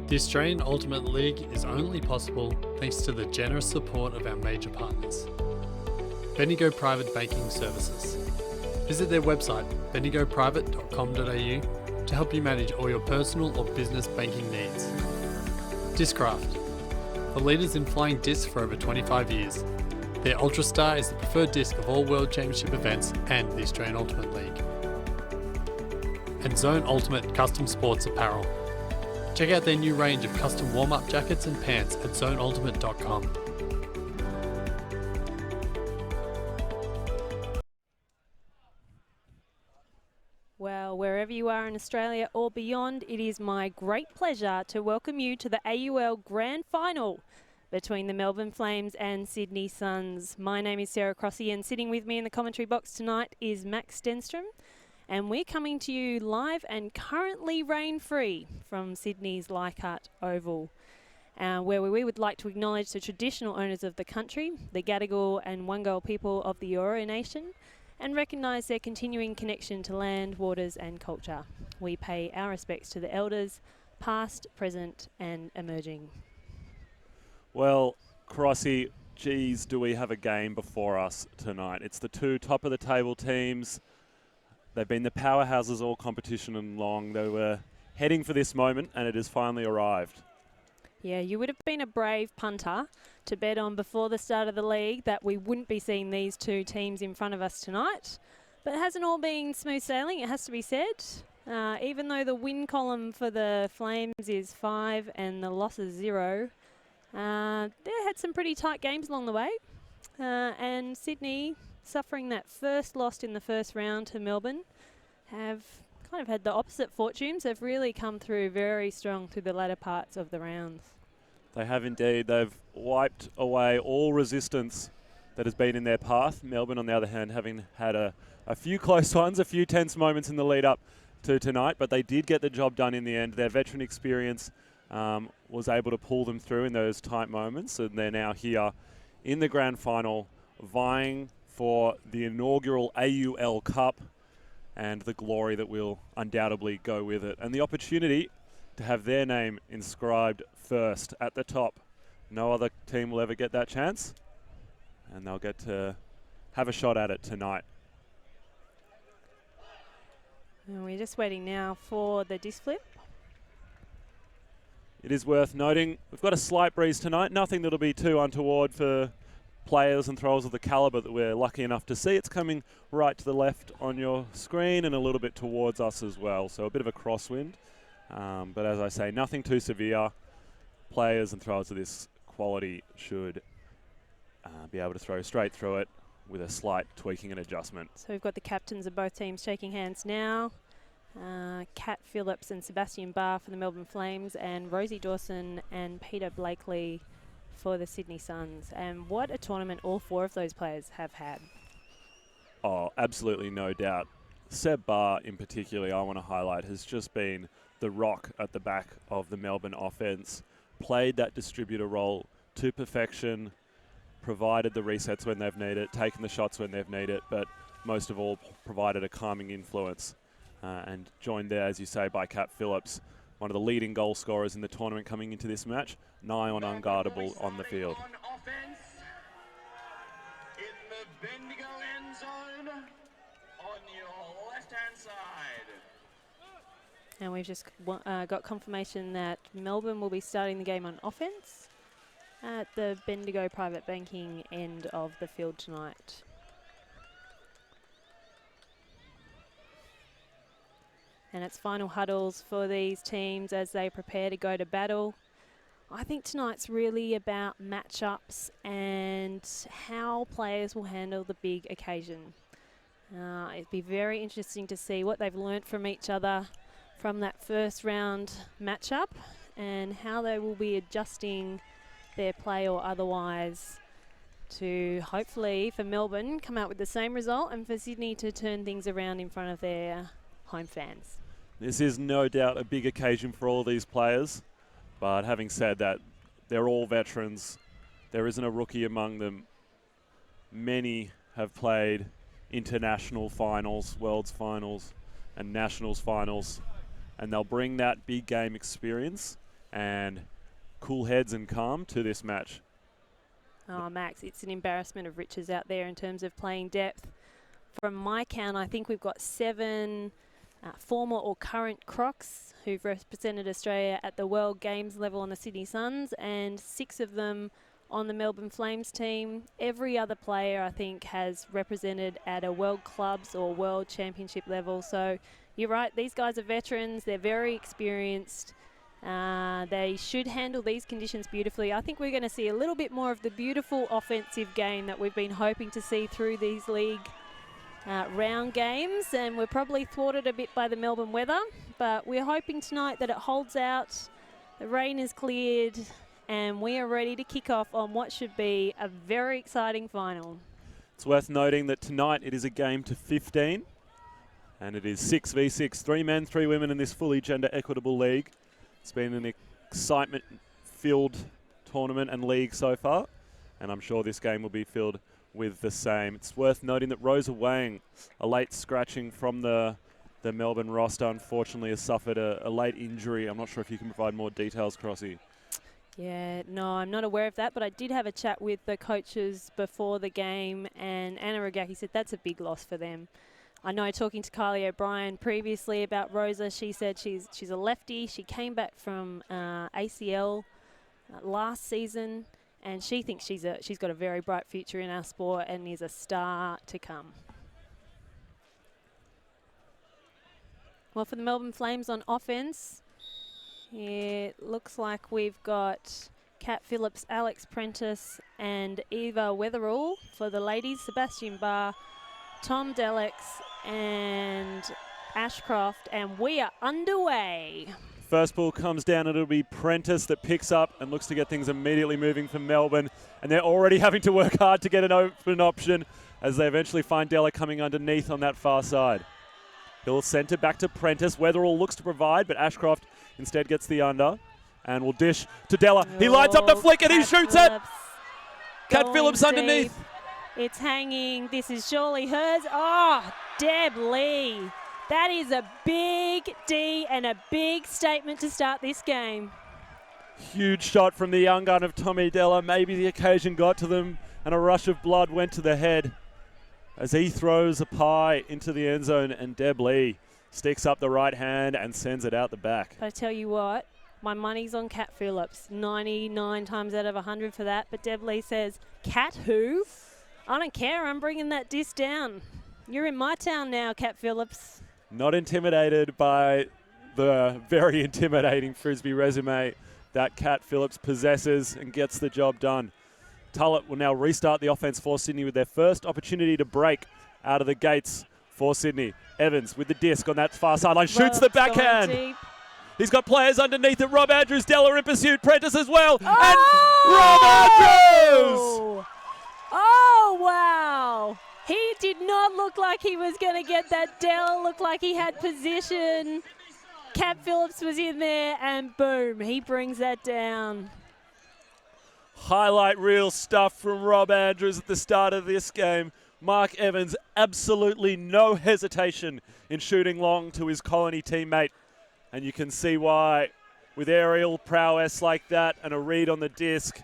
The Australian Ultimate League is only possible thanks to the generous support of our major partners. Bendigo Private Banking Services. Visit their website bendigoprivate.com.au to help you manage all your personal or business banking needs. DISCRAFT. The leaders in flying discs for over 25 years. Their Ultrastar is the preferred disc of all World Championship events and the Australian Ultimate League. And Zone Ultimate Custom Sports Apparel. Check out their new range of custom warm-up jackets and pants at zoneultimate.com. Well, wherever you are in Australia or beyond, it is my great pleasure to welcome you to the AUL Grand Final between the Melbourne Flames and Sydney Suns. My name is Sarah Crossy, and sitting with me in the commentary box tonight is Max Stenstrom. And we're coming to you live and currently rain-free from Sydney's Leichhardt Oval, where we would like to acknowledge the traditional owners of the country, the Gadigal and Wangal people of the Eora Nation, and recognise their continuing connection to land, waters and culture. We pay our respects to the elders, past, present and emerging. Well, Crossy, geez, do we have a game before us tonight. It's the two top-of-the-table teams. They've been the powerhouses all competition and long. They were heading for this moment, and it has finally arrived. Yeah, you would have been a brave punter to bet on before the start of the league that we wouldn't be seeing these two teams in front of us tonight. But it hasn't all been smooth sailing, it has to be said. Even though the win column for the Flames is 5 and the losses 0, they had some pretty tight games along the way. And Sydney, suffering that first loss in the first round to Melbourne, have kind of had the opposite fortunes. They've really come through very strong through the latter parts of the rounds. They have indeed. They've wiped away all resistance that has been in their path. Melbourne, on the other hand, having had a few close ones, a few tense moments in the lead up to tonight, but they did get the job done in the end. Their veteran experience was able to pull them through in those tight moments, and they're now here in the grand final, vying for the inaugural AUL Cup and the glory that will undoubtedly go with it, and the opportunity to have their name inscribed first at the top. No other team will ever get that chance, and they'll get to have a shot at it tonight. And we're just waiting now for the disc flip. It is worth noting we've got a slight breeze tonight, nothing that'll be too untoward for players and throwers of the calibre that we're lucky enough to see. It's coming right to the left on your screen and a little bit towards us as well, so a bit of a crosswind. But as I say, nothing too severe. Players and throwers of this quality should be able to throw straight through it with a slight tweaking and adjustment. So we've got the captains of both teams shaking hands now. Kat Phillips and Sebastian Barr for the Melbourne Flames, and Rosie Dawson and Peter Blakely for the Sydney Suns. And what a tournament all four of those players have had. Oh, absolutely no doubt. Seb Barr in particular, I want to highlight, has just been the rock at the back of the Melbourne offense. Played that distributor role to perfection, provided the resets when they've needed it, taken the shots when they've needed it, but most of all provided a calming influence. And joined there, as you say, by Kat Phillips, one of the leading goal scorers in the tournament coming into this match, nigh on unguardable on the field. On offense, in the Bendigo end zone, on your left-hand side. And we've just got confirmation that Melbourne will be starting the game on offense at the Bendigo Private Banking end of the field tonight. And it's final huddles for these teams as they prepare to go to battle. I think tonight's really about matchups and how players will handle the big occasion. It'd be very interesting to see what they've learnt from each other from that first round matchup and how they will be adjusting their play or otherwise to hopefully for Melbourne come out with the same result and for Sydney to turn things around in front of their home fans. This is no doubt a big occasion for all these players, but having said that, they're all veterans. There isn't a rookie among them. Many have played international finals, world's finals, and nationals finals, and they'll bring that big game experience and cool heads and calm to this match. Oh, Max, it's an embarrassment of riches out there in terms of playing depth. From my count, I think we've got 7 former or current Crocs who've represented Australia at the World Games level on the Sydney Suns, and 6 of them on the Melbourne Flames team. Every other player, I think, has represented at a World Clubs or World Championship level. So you're right, these guys are veterans. They're very experienced. They should handle these conditions beautifully. I think we're going to see a little bit more of the beautiful offensive game that we've been hoping to see through these league round games, and we're probably thwarted a bit by the Melbourne weather, but we're hoping tonight that it holds out, the rain is cleared, and we are ready to kick off on what should be a very exciting final. It's worth noting that tonight it is a game to 15, and it is 6 v 6, 3 men, 3 women in this fully gender equitable league. It's been an excitement-filled tournament and league so far, and I'm sure this game will be filled with the same. It's worth noting that Rosa Wang, a late scratching from the Melbourne roster, unfortunately has suffered a late injury. I'm not sure if you can provide more details, Crossy. Yeah, no, I'm not aware of that, but I did have a chat with the coaches before the game, and Anna Rogacki said that's a big loss for them. I know, talking to Kylie O'Brien previously about Rosa, she said she's a lefty. She came back from ACL last season, and she thinks she's got a very bright future in our sport and is a star to come. Well, for the Melbourne Flames on offense, it looks like we've got Kat Phillips, Alex Prentice and Eva Weatherall. For the ladies, Sebastian Barr, Tom Delex and Ashcroft, and we are underway. First ball comes down and it'll be Prentice that picks up and looks to get things immediately moving for Melbourne. And they're already having to work hard to get an open option as they eventually find Della coming underneath on that far side. He'll centre back to Prentice. Weatherall looks to provide, but Ashcroft instead gets the under and will dish to Della. He lines up the flick and he shoots it. Kat Phillips underneath. It's hanging. This is surely hers. Oh, Deb Lee. That is a big D and a big statement to start this game. Huge shot from the young gun of Tommy Della. Maybe the occasion got to them and a rush of blood went to the head as he throws a pie into the end zone, and Deb Lee sticks up the right hand and sends it out the back. But I tell you what, my money's on Kat Phillips. 99 times out of 100 for that. But Deb Lee says, Kat who? I don't care. I'm bringing that disc down. You're in my town now, Kat Phillips. Not intimidated by the very intimidating Frisbee resume that Kat Phillips possesses and gets the job done. Tullett will now restart the offense for Sydney with their first opportunity to break out of the gates for Sydney. Evans with the disc on that far sideline, shoots the backhand. He's got players underneath it. Rob Andrews, Della in pursuit, Prentice as well, and Rob Andrews! Oh, wow. He did not look like he was going to get that. Dell looked like he had position. Kat Phillips was in there, and boom, he brings that down. Highlight reel stuff from Rob Andrews at the start of this game. Mark Evans, absolutely no hesitation in shooting long to his Colony teammate. And you can see why, with aerial prowess like that and a read on the disc,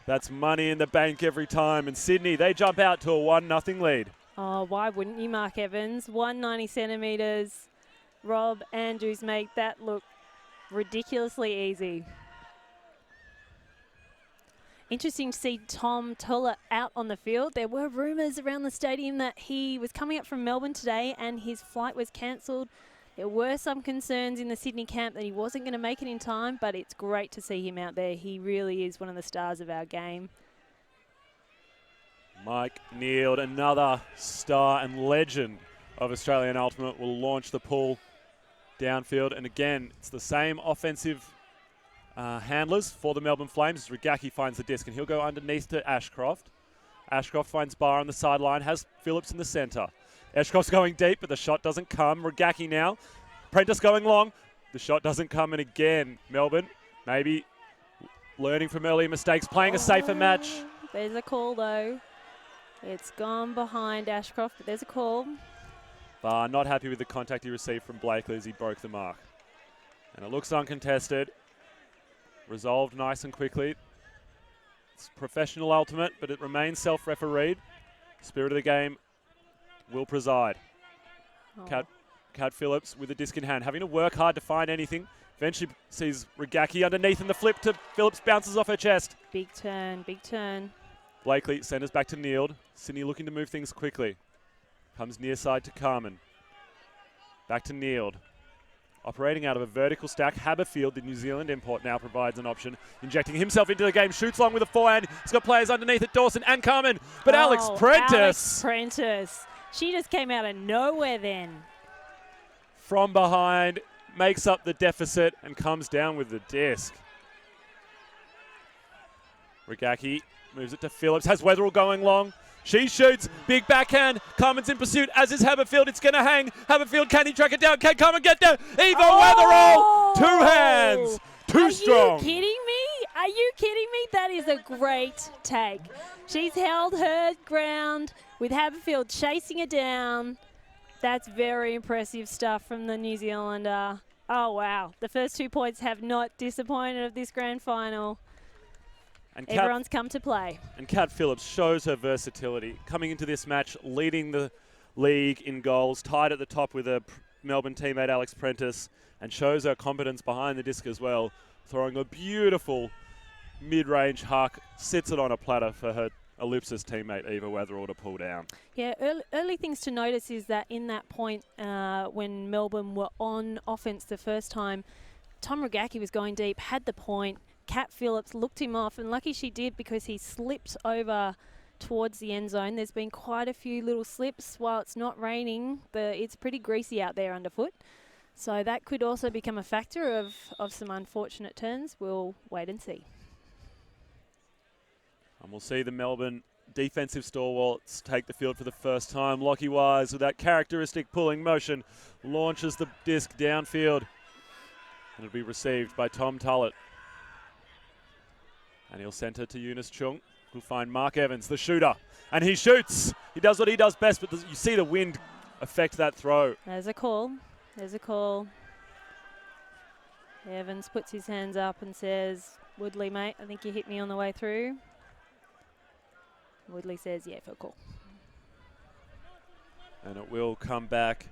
that's money in the bank every time. And Sydney, they jump out to a 1-0 lead. Oh, why wouldn't you, Mark Evans? 190 centimetres. Rob Andrews make that look ridiculously easy. Interesting to see Tom Tullett out on the field. There were rumours around the stadium that he was coming up from Melbourne today and his flight was cancelled. There were some concerns in the Sydney camp that he wasn't going to make it in time, but it's great to see him out there. He really is one of the stars of our game. Mike Neild, another star and legend of Australian Ultimate, will launch the pull downfield. And again, it's the same offensive handlers for the Melbourne Flames. Rogacki finds the disc and he'll go underneath to Ashcroft. Ashcroft finds Barr on the sideline, has Phillips in the centre. Ashcroft's going deep, but the shot doesn't come. Rogacki now. Prentice going long. The shot doesn't come, and again, Melbourne maybe learning from earlier mistakes, playing a safer match. There's a call, though. It's gone behind Ashcroft, but there's a call. Barr not happy with the contact he received from Blakely as he broke the mark. And it looks uncontested. Resolved nice and quickly. It's professional ultimate, but it remains self-refereed. Spirit of the game will preside. Oh. Kat Phillips with the disc in hand, having to work hard to find anything. Eventually sees Regaki underneath, and the flip to Phillips bounces off her chest. Big turn, big turn. Blakely centers back to Neild. Sydney looking to move things quickly. Comes near side to Carmen. Back to Neild. Operating out of a vertical stack, Haberfield, the New Zealand import, now provides an option. Injecting himself into the game, shoots long with a forehand. He's got players underneath it, Dawson and Carmen. But Alex Prentice. Alex Prentice. She just came out of nowhere then. From behind, makes up the deficit and comes down with the disc. Regaki moves it to Phillips, has Weatherall going long. She shoots, big backhand. Carmen's in pursuit, as is Haberfield. It's going to hang. Haberfield, can he track it down? Can Carmen get there? Eva Weatherall, 2 hands, too strong. Are you kidding me? Are you kidding me? That is a great take. She's held her ground with Haberfield chasing her down. That's very impressive stuff from the New Zealander. Oh, wow. The first 2 points have not disappointed of this grand final. And Everyone's come to play. And Kat Phillips shows her versatility. Coming into this match, leading the league in goals, tied at the top with her Melbourne teammate Alex Prentice, and shows her competence behind the disc as well, throwing a beautiful mid-range huck, sits it on a platter for her Ellipsis teammate Eva Weatherall to pull down. Yeah, early things to notice is that in that point when Melbourne were on offense the first time, Tom Regaki was going deep, had the point. Kat Phillips looked him off, and lucky she did because he slipped over towards the end zone. There's been quite a few little slips while it's not raining. It's pretty greasy out there underfoot. So that could also become a factor of some unfortunate turns. We'll wait and see. And we'll see the Melbourne defensive stalwarts take the field for the first time. Lockie Wise, with that characteristic pulling motion, launches the disc downfield. And it'll be received by Tom Tullett. And he'll centre to Eunice Chung, who'll find Mark Evans, the shooter. And he shoots. He does what he does best, but you see the wind affect that throw. There's a call. There's a call. Evans puts his hands up and says, Woodley, mate, I think you hit me on the way through. Woodley says, yeah, for call. And it will come back.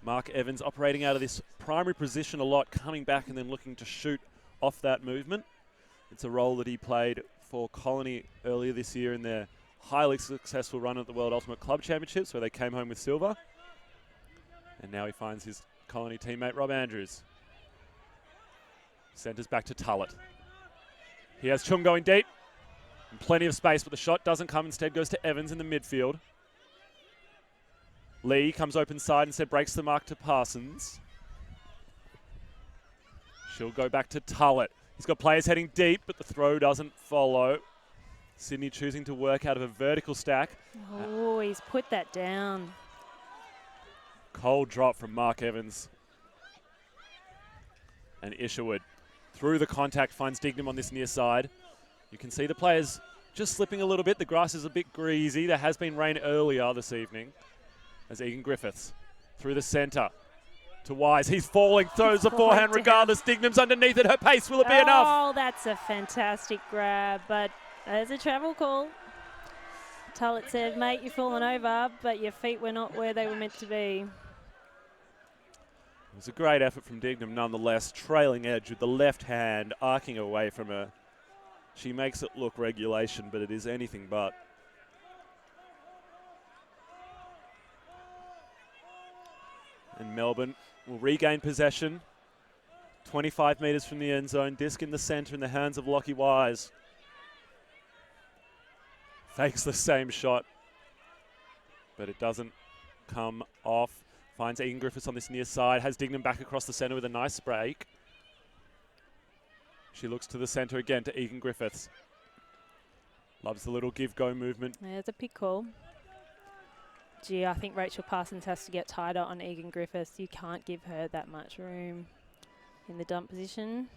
Mark Evans operating out of this primary position a lot, coming back and then looking to shoot off that movement. It's a role that he played for Colony earlier this year in their highly successful run at the World Ultimate Club Championships, where they came home with silver. And now he finds his Colony teammate Rob Andrews. Centres back to Tullett. He has Chung going deep. And plenty of space, but the shot doesn't come. Instead goes to Evans in the midfield. Lee comes open side, instead breaks the mark to Parsons. She'll go back to Tullett. He's got players heading deep, but the throw doesn't follow. Sydney choosing to work out of a vertical stack. Oh, he's put that down. Cold drop from Mark Evans. And Isherwood, through the contact, finds Dignam on this near side. You can see the players just slipping a little bit. The grass is a bit greasy. There has been rain earlier this evening. As Egan Griffiths through the centre to Wise. He's falling, throws the forehand regardless. Dignam's underneath it. Her pace, will it be enough? Oh, that's a fantastic grab, but there's a travel call. Tullett said, mate, you're falling over, but your feet were not where they were meant to be. It was a great effort from Dignam nonetheless. Trailing edge with the left hand arcing away from her. She makes it look regulation, but it is anything but. And Melbourne will regain possession. 25 metres from the end zone. Disc in the centre in the hands of Lockie Wise. Fakes the same shot, but it doesn't come off. Finds Egan Griffiths on this near side. Has Dignam back across the centre with a nice break. She looks to the centre again to Egan Griffiths. Loves the little give-go movement. There's a pick call. Gee, I think Rachel Parsons has to get tighter on Egan Griffiths. You can't give her that much room in the dump position.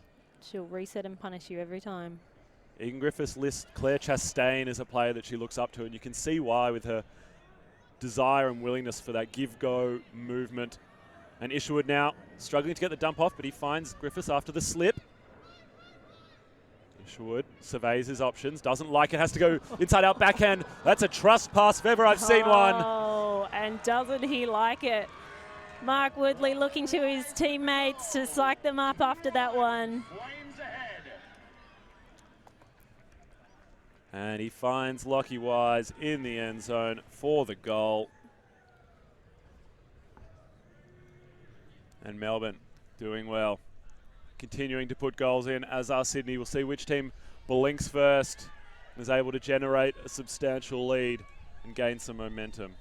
She'll reset and punish you every time. Egan Griffiths lists Claire Chastain as a player that she looks up to, and you can see why with her desire and willingness for that give-go movement. And Isherwood now struggling to get the dump off, but he finds Griffiths after the slip. Isherwood surveys his options, doesn't like it, has to go inside out backhand. That's a trust pass if ever I've seen one. Oh, and doesn't he like it? Mark Woodley looking to his teammates to psych them up after that one. Flames ahead. And he finds Lockie Wise in the end zone for the goal. And Melbourne doing well, continuing to put goals in, as are Sydney. We'll see which team blinks first and is able to generate a substantial lead and gain some momentum.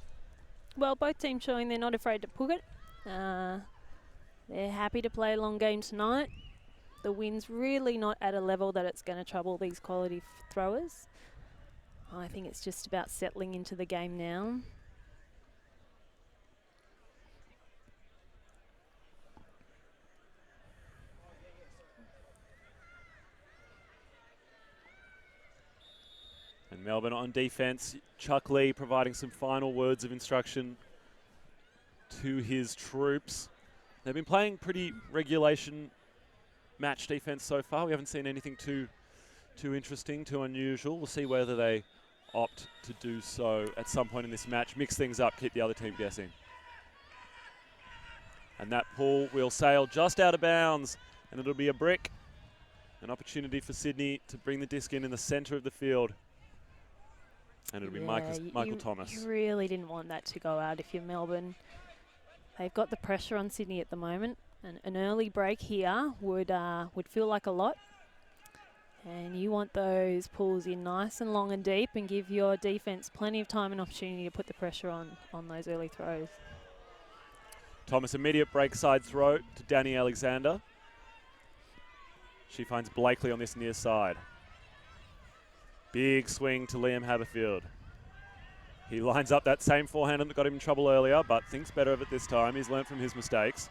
Well, both teams showing they're not afraid to push it. They're happy to play a long game tonight. The wind's really not at a level that it's going to trouble these quality throwers. I think it's just about settling into the game now. And Melbourne on defence, Chuck Lee providing some final words of instruction to his troops. They've been playing pretty regulation match defence so far. We haven't seen anything too interesting, too unusual. We'll see whether they opt to do so at some point in this match. Mix things up, keep the other team guessing. And that pull will sail just out of bounds, and it'll be a brick. An opportunity for Sydney to bring the disc in the centre of the field. And it'll be Michael Thomas. You really didn't want that to go out if you're Melbourne. They've got the pressure on Sydney at the moment. An early break here would feel like a lot. And you want those pulls in nice and long and deep and give your defence plenty of time and opportunity to put the pressure on those early throws. Thomas, immediate break side throw to Danny Alexander. She finds Blakely on this near side. Big swing to Liam Haberfield. He lines up that same forehand that got him in trouble earlier, but thinks better of it this time. He's learnt from his mistakes.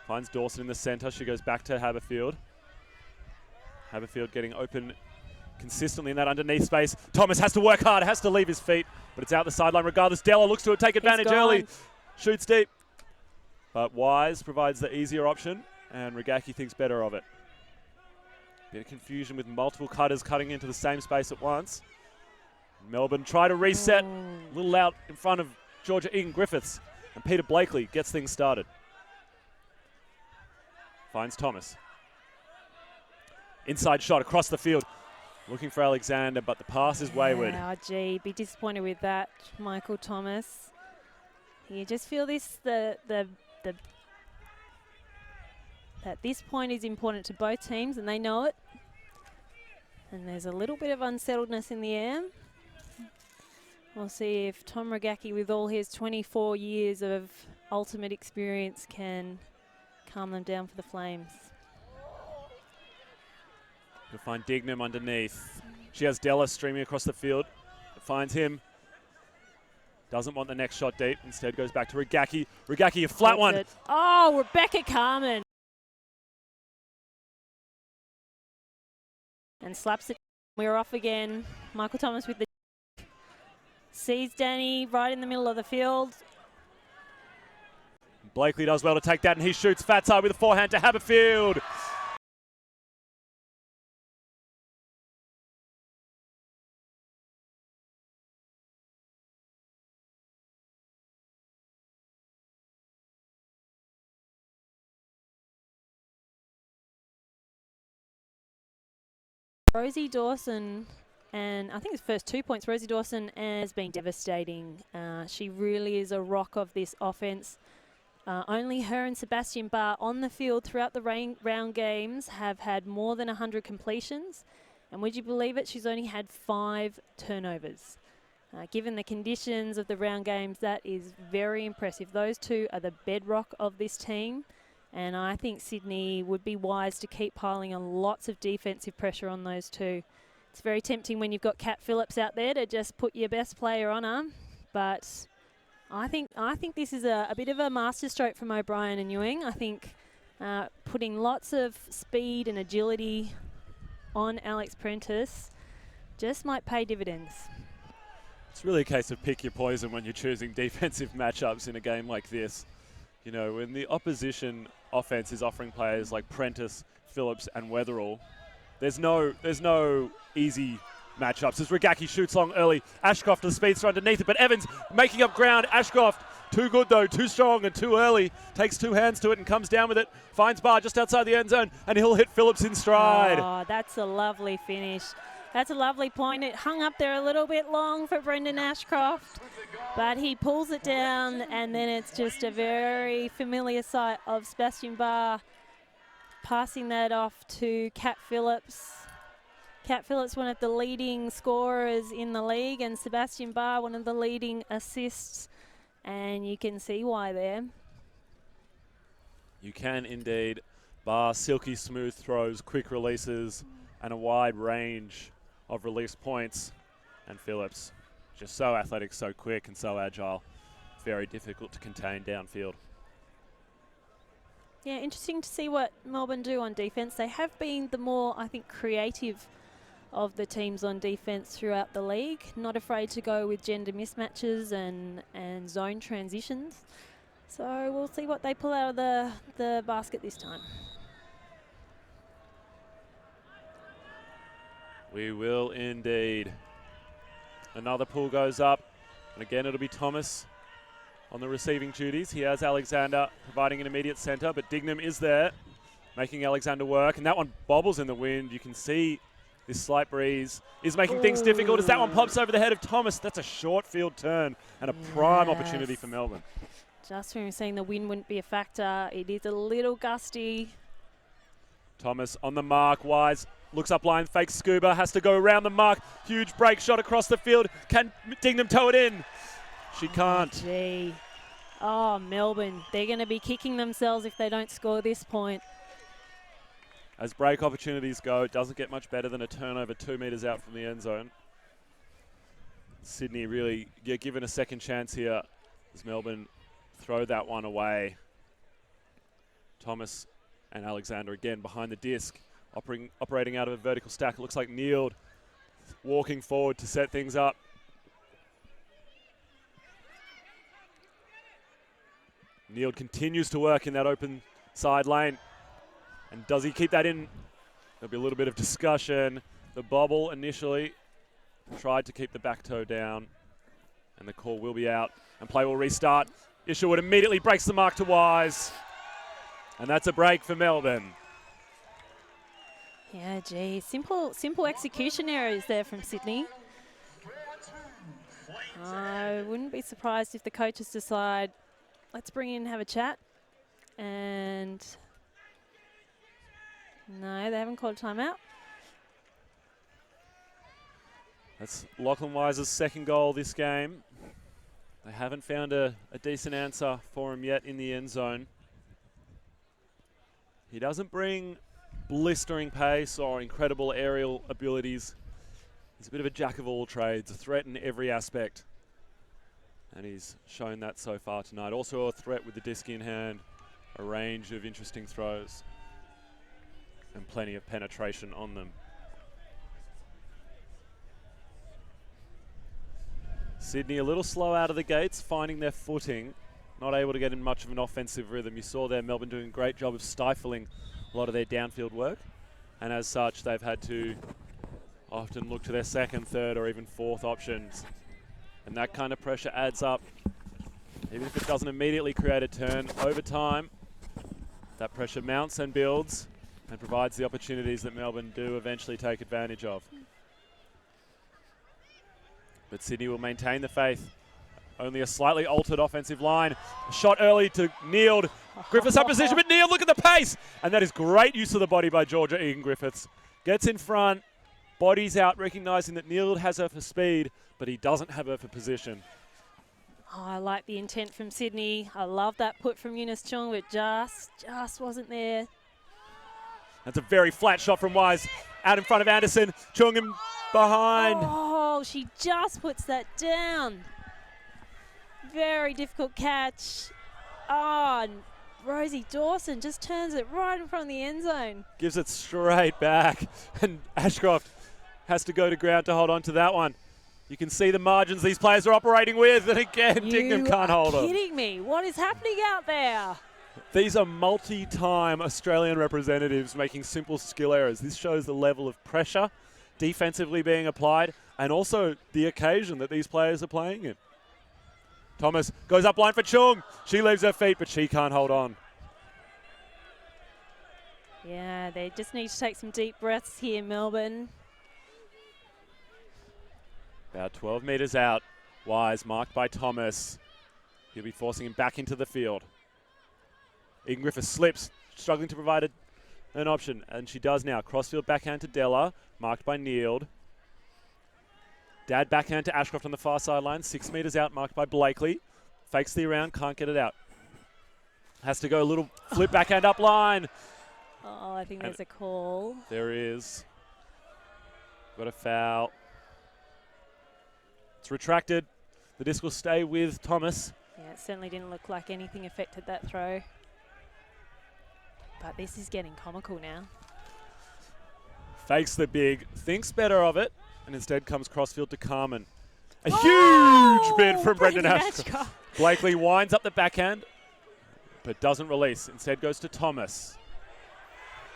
Finds Dawson in the centre. She goes back to Haberfield. Haberfield getting open consistently in that underneath space. Thomas has to work hard, has to leave his feet, but it's out the sideline regardless. Della looks to take advantage early. Shoots deep. But Wise provides the easier option, and Regaki thinks better of it. Bit of confusion with multiple cutters cutting into the same space at once. Melbourne try to reset. A little out in front of Georgia Egan-Griffiths. And Peter Blakely gets things started. Finds Thomas. Inside shot across the field. Looking for Alexander, but the pass is wayward. Oh, gee, be disappointed with that, Michael Thomas. You just feel that this point is important to both teams, and they know it. And there's a little bit of unsettledness in the air. We'll see if Tom Regaki, with all his 24 years of ultimate experience, can calm them down for the Flames. You'll find Dignam underneath. She has Della streaming across the field. Finds him. Doesn't want the next shot deep. Instead goes back to Regaki. Regaki, a flat one. It. Oh, Rebecca Carmen. And slaps it. We're off again. Michael Thomas with the sees Danny right in the middle of the field. Blakely does well to take that, and he shoots fat side with a forehand to Haberfield. Rosie Dawson, and I think it's first 2 points, Rosie Dawson has been devastating. She really is a rock of this offense. Only her and Sebastian Barr on the field throughout the round games have had more than 100 completions. And would you believe it, she's only had 5 turnovers. Given the conditions of the round games, that is very impressive. Those two are the bedrock of this team. And I think Sydney would be wise to keep piling on lots of defensive pressure on those two. It's very tempting when you've got Kat Phillips out there to just put your best player on her. But I think this is a bit of a masterstroke from O'Brien and Ewing. I think putting lots of speed and agility on Alex Prentice just might pay dividends. It's really a case of pick your poison when you're choosing defensive matchups in a game like this. You know, when the opposition offense is offering players like Prentice, Phillips and Weatherall, There's no easy matchups as Regaki shoots long early. Ashcroft, the speedster underneath it, but Evans making up ground. Ashcroft, too good though, too strong and too early. Takes two hands to it and comes down with it. Finds Barr just outside the end zone, and he'll hit Phillips in stride. Oh, that's a lovely finish. That's a lovely point. It hung up there a little bit long for Brendan Ashcroft, but he pulls it down, and then it's just a very familiar sight of Sebastian Barr passing that off to Cat Phillips. Cat Phillips, one of the leading scorers in the league, and Sebastian Barr, one of the leading assists, and you can see why there. You can indeed. Barr, silky smooth throws, quick releases, and a wide range of release points. And Phillips, just so athletic, so quick, and so agile. Very difficult to contain downfield. Yeah, interesting to see what Melbourne do on defence. They have been the more, I think, creative of the teams on defence throughout the league. Not afraid to go with gender mismatches and zone transitions. So we'll see what they pull out of the basket this time. We will indeed. Another pull goes up, and again it'll be Thomas on the receiving duties. He has Alexander providing an immediate centre, but Dignam is there, making Alexander work, and that one bobbles in the wind. You can see this slight breeze is making things difficult as that one pops over the head of Thomas. That's a short field turn and a prime opportunity for Melbourne. Just when we were saying the wind wouldn't be a factor, it is a little gusty. Thomas on the mark, Wise looks up line, fakes scuba, has to go around the mark. Huge break shot across the field. Can Dignam toe it in? She can't. Oh, gee. Oh, Melbourne, they're going to be kicking themselves if they don't score this point. As break opportunities go, it doesn't get much better than a turnover 2 metres out from the end zone. Sydney really given a second chance here as Melbourne throw that one away. Thomas and Alexander again behind the disc, operating out of a vertical stack. It looks like Neeld walking forward to set things up. Neeld continues to work in that open side lane. And does he keep that in? There'll be a little bit of discussion. The bobble initially tried to keep the back toe down, and the call will be out, and play will restart. Isherwood immediately breaks the mark to Wise, and that's a break for Melbourne. Yeah, gee, simple execution errors there from Sydney. I wouldn't be surprised if the coaches decide, let's bring in and have a chat. And no, they haven't called timeout. That's Lachlan Wise's second goal this game. They haven't found a decent answer for him yet in the end zone. He doesn't bring blistering pace or incredible aerial abilities. He's a bit of a jack of all trades, a threat in every aspect. And he's shown that so far tonight. Also a threat with the disc in hand, a range of interesting throws, and plenty of penetration on them. Sydney a little slow out of the gates, finding their footing, not able to get in much of an offensive rhythm. You saw there Melbourne doing a great job of stifling a lot of their downfield work, and as such they've had to often look to their second, third or even fourth options, and that kind of pressure adds up. Even if it doesn't immediately create a turn, over time that pressure mounts and builds and provides the opportunities that Melbourne do eventually take advantage of. But Sydney will maintain the faith. Only a slightly altered offensive line. A shot early to Neeld. Griffiths up position, but Neeld, look at the pace! And that is great use of the body by Georgia Egan-Griffiths. Gets in front, bodies out, recognising that Neeld has her for speed, but he doesn't have her for position. Oh, I like the intent from Sydney. I love that put from Eunice Chung, but just wasn't there. That's a very flat shot from Wise. Out in front of Anderson. Chung in behind. Oh, she just puts that down. Very difficult catch. Oh, and Rosie Dawson just turns it right in front of the end zone. Gives it straight back. And Ashcroft has to go to ground to hold on to that one. You can see the margins these players are operating with. And again, Dignam can't hold them. You're kidding me. What is happening out there? These are multi-time Australian representatives making simple skill errors. This shows the level of pressure defensively being applied and also the occasion that these players are playing in. Thomas goes up line for Chung. She leaves her feet, but she can't hold on. Yeah, they just need to take some deep breaths here, Melbourne. About 12 metres out. Wise marked by Thomas. He'll be forcing him back into the field. Egan Griffiths slips, struggling to provide an option, and she does now. Crossfield backhand to Della, marked by Neild. Dad backhand to Ashcroft on the far sideline, 6 metres out, marked by Blakely. Fakes the around, can't get it out. Has to go a little flip backhand up line. Oh, I think there's a call. There is. Got a foul. It's retracted. The disc will stay with Thomas. Yeah, it certainly didn't look like anything affected that throw. But this is getting comical now. Fakes the big, thinks better of it, and instead comes crossfield to Carmen. A huge bid from Brendan Ashcroft. Blakely winds up the backhand, but doesn't release. Instead goes to Thomas.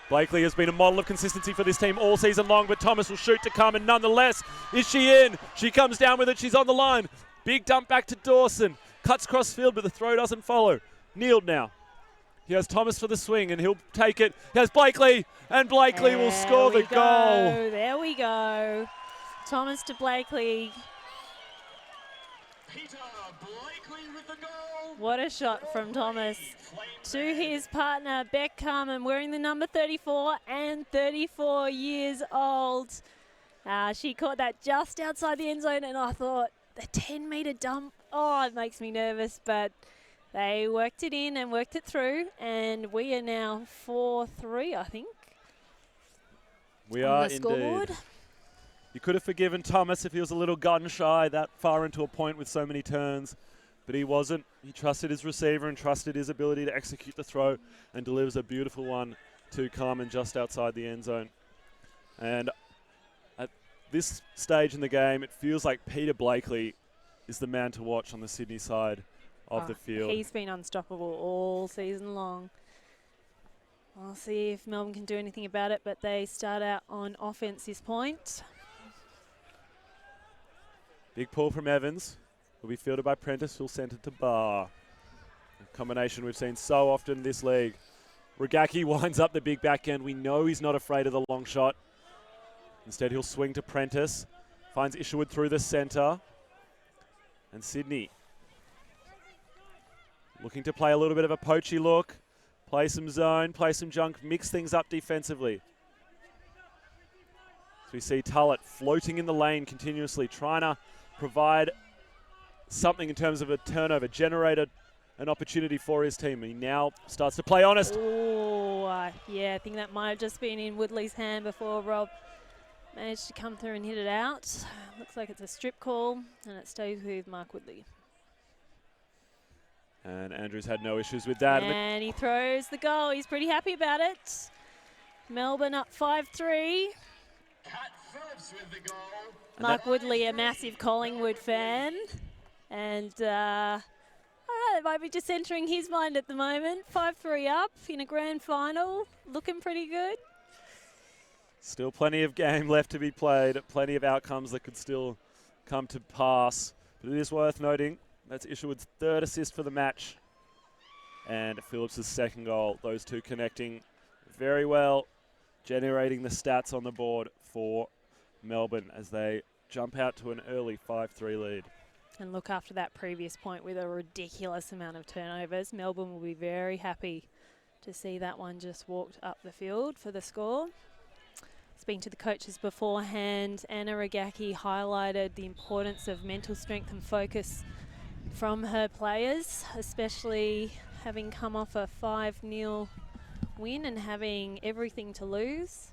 Blakely has been a model of consistency for this team all season long, but Thomas will shoot to Carmen nonetheless. Is she in? She comes down with it. She's on the line. Big dump back to Dawson. Cuts crossfield, but the throw doesn't follow. Neild now. He has Thomas for the swing, and he'll take it. He has Blakely, and Blakely will score the goal. There we go. Thomas to Blakely. Peter Blakely with the goal. What a shot from Thomas to his partner, Beck Carmen, wearing the number 34 and 34 years old. She caught that just outside the end zone, and I thought, the 10-metre dump, oh, it makes me nervous, but they worked it in and worked it through, and we are now 4-3, I think. We on are the indeed. Scoreboard. You could have forgiven Thomas if he was a little gun shy that far into a point with so many turns, but he wasn't. He trusted his receiver and trusted his ability to execute the throw, and delivers a beautiful one to Carmen just outside the end zone. And at this stage in the game, it feels like Peter Blakely is the man to watch on the Sydney side of the field. He's been unstoppable all season long. I'll see if Melbourne can do anything about it, but they start out on offense this point. Big pull from Evans. Will be fielded by Prentice, who'll send it to Barr. A combination we've seen so often in this league. Rugaki winds up the big back end. We know he's not afraid of the long shot. Instead, he'll swing to Prentice. Finds Isherwood through the centre. And Sydney looking to play a little bit of a poachy look. Play some zone, play some junk, mix things up defensively. So we see Tullett floating in the lane continuously, trying to provide something in terms of a turnover, generate an opportunity for his team. He now starts to play honest. Oh, yeah, I think that might have just been in Woodley's hand before Rob managed to come through and hit it out. Looks like it's a strip call, and it stays with Mark Woodley. And Andrews had no issues with that. And he throws the goal. He's pretty happy about it. Melbourne up 5-3. Cat Phillips with the goal. Mark Woodley, a massive Collingwood fan. And I don't know, it might be just entering his mind at the moment. 5-3 up in a grand final. Looking pretty good. Still plenty of game left to be played. Plenty of outcomes that could still come to pass. But it is worth noting, that's Isherwood's third assist for the match. And Phillips' second goal. Those two connecting very well, generating the stats on the board for Melbourne as they jump out to an early 5-3 lead. And look, after that previous point with a ridiculous amount of turnovers, Melbourne will be very happy to see that one just walked up the field for the score. Speaking to the coaches beforehand, Anna Rugaki highlighted the importance of mental strength and focus from her players, especially having come off a 5-0 win and having everything to lose.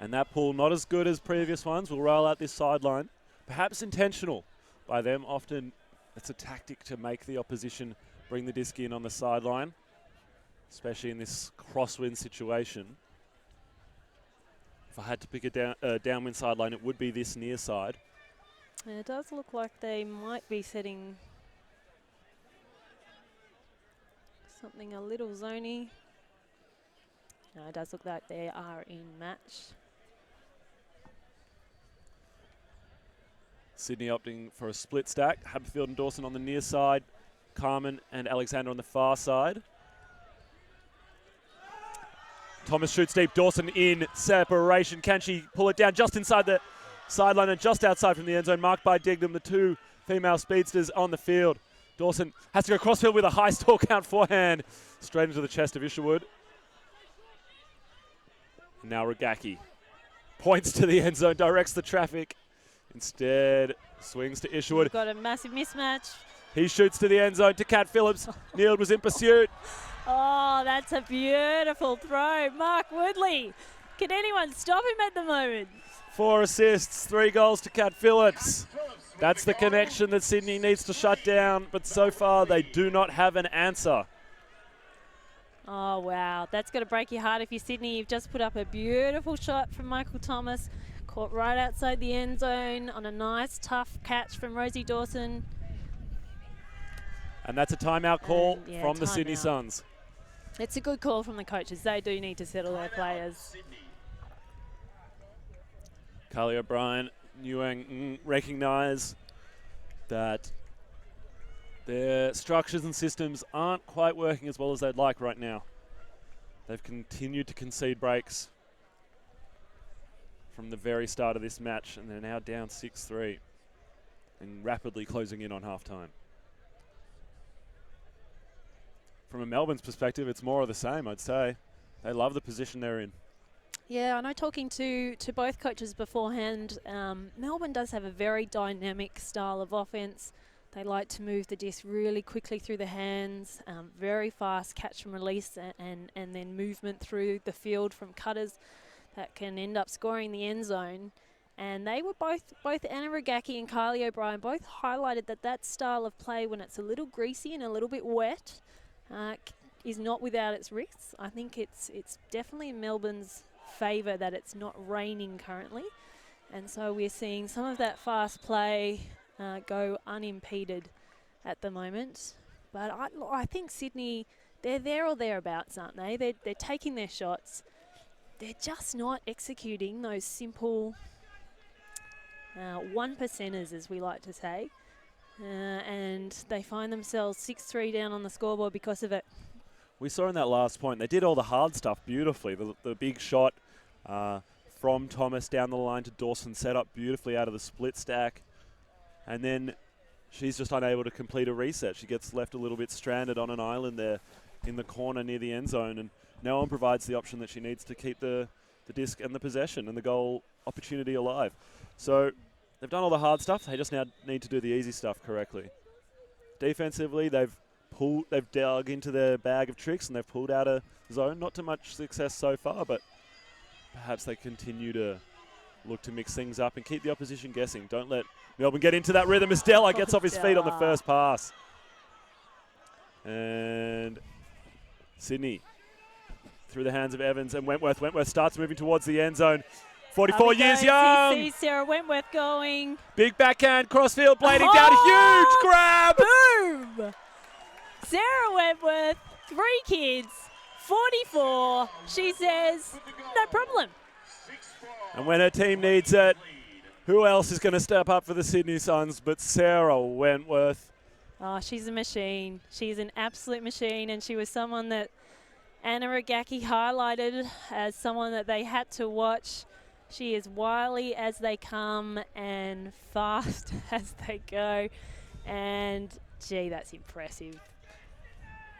And that pull, not as good as previous ones, will roll out this sideline. Perhaps intentional by them. Often it's a tactic to make the opposition bring the disc in on the sideline, especially in this crosswind situation. If I had to pick a downwind sideline, it would be this near side. It does look like they might be setting something a little zony. No, it does look like they are in match. Sydney opting for a split stack. Haberfield and Dawson on the near side. Carmen and Alexander on the far side. Thomas shoots deep. Dawson in separation. Can she pull it down just inside the sideline and just outside from the end zone? Marked by Dignam, the two female speedsters on the field. Dawson has to go crossfield with a high stall count forehand. Straight into the chest of Isherwood. And now Ragaki points to the end zone, directs the traffic. Instead, swings to Isherwood. We've got a massive mismatch. He shoots to the end zone to Kat Phillips. Neild was in pursuit. Oh, that's a beautiful throw. Mark Woodley. Can anyone stop him at the moment? 4 assists, 3 goals to Kat Phillips. That's the connection that Sydney needs to shut down, but so far they do not have an answer. Oh, wow. That's going to break your heart if you're Sydney. You've just put up a beautiful shot from Michael Thomas. Caught right outside the end zone on a nice, tough catch from Rosie Dawson. And that's a timeout call Yeah, from the Sydney timeout. Suns. It's a good call from the coaches. They do need to settle their players. Carly O'Brien, Nguyen recognise that their structures and systems aren't quite working as well as they'd like right now. They've continued to concede breaks from the very start of this match, and they're now down 6-3 and rapidly closing in on halftime. From a Melbourne's perspective, it's more of the same, I'd say. They love the position they're in. Yeah, I know talking to both coaches beforehand, Melbourne does have a very dynamic style of offense. They like to move the disc really quickly through the hands, very fast catch and release, and then movement through the field from cutters that can end up scoring the end zone. And they were both Anna Ragaki and Kylie O'Brien both highlighted that style of play, when it's a little greasy and a little bit wet, is not without its risks. I think it's definitely in Melbourne's favour that it's not raining currently, and so we're seeing some of that fast play go unimpeded at the moment. But I think Sydney, they're there or thereabouts, aren't they? They're taking their shots. They're just not executing those simple one-percenters, as we like to say. And they find themselves 6-3 down on the scoreboard because of it. We saw in that last point, they did all the hard stuff beautifully. The big shot from Thomas down the line to Dawson, set up beautifully out of the split stack. And then she's just unable to complete a reset. She gets left a little bit stranded on an island there in the corner near the end zone. And no one provides the option that she needs to keep the disc and the possession and the goal opportunity alive. So they've done all the hard stuff. They just now need to do the easy stuff correctly. Defensively, they've dug into their bag of tricks and they've pulled out a zone. Not to much success so far, but perhaps they continue to look to mix things up and keep the opposition guessing. Don't let Melbourne get into that rhythm as Della gets off his feet on the first pass. And Sydney through the hands of Evans and Wentworth. Wentworth starts moving towards the end zone. 44 years young. See Sarah Wentworth going. Big backhand, crossfield, blading down. Huge grab. Boom! Sarah Wentworth, 3 kids, 44. She says, no problem. And when her team needs it, who else is going to step up for the Sydney Suns but Sarah Wentworth? Oh, she's a machine. She's an absolute machine, and she was someone that Anna Ragaki highlighted as someone that they had to watch. She is wily as they come and fast as they go. And, gee, that's impressive.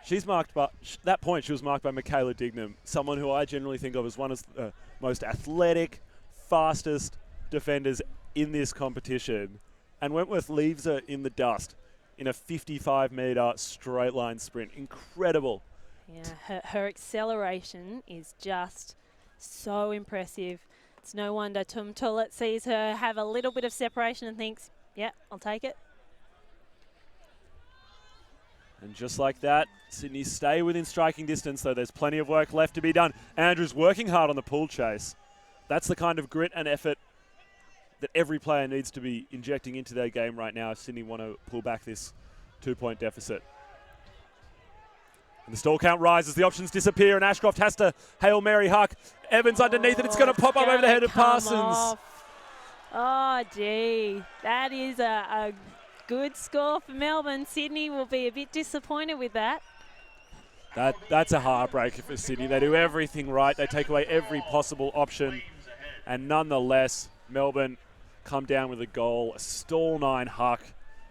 She's marked by, that point she was marked by Michaela Dignam, someone who I generally think of as one of the most athletic, fastest defenders in this competition. And Wentworth leaves her in the dust in a 55-metre straight line sprint. Incredible. Yeah, her acceleration is just so impressive. It's no wonder Tum Tullett sees her have a little bit of separation and thinks, yeah, I'll take it. And just like that, Sydney stay within striking distance, though there's plenty of work left to be done. Andrews working hard on the pull chase. That's the kind of grit and effort that every player needs to be injecting into their game right now if Sydney want to pull back this 2-point deficit. And the stall count rises, the options disappear, and Ashcroft has to Hail Mary Huck. Evans underneath it, it's going to pop up over the head of Parsons. Off. Oh, gee. That is a good score for Melbourne. Sydney will be a bit disappointed with that. That's a heartbreaker for Sydney. They do everything right. They take away every possible option. And nonetheless, Melbourne come down with a goal, a stall 9 Huck.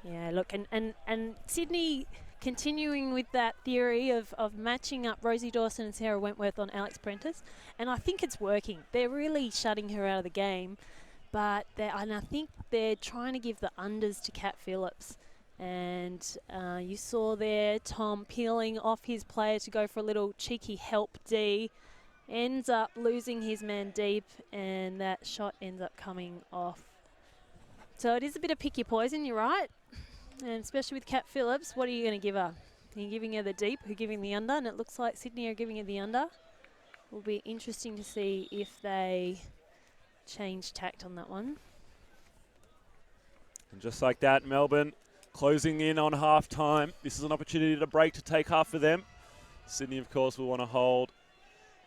Yeah, look, and Sydney continuing with that theory of matching up Rosie Dawson and Sarah Wentworth on Alex Prentice. And I think it's working. They're really shutting her out of the game. And I think they're trying to give the unders to Cat Phillips. And you saw there Tom peeling off his player to go for a little cheeky help D. Ends up losing his man deep, and that shot ends up coming off. So it is a bit of pick your poison, you're right. And especially with Cat Phillips, what are you going to give her? Are you giving her the deep, who giving the under? And it looks like Sydney are giving her the under. It will be interesting to see if they change tact on that one. And just like that, Melbourne closing in on half-time. This is an opportunity to break, to take half for them. Sydney, of course, will want to hold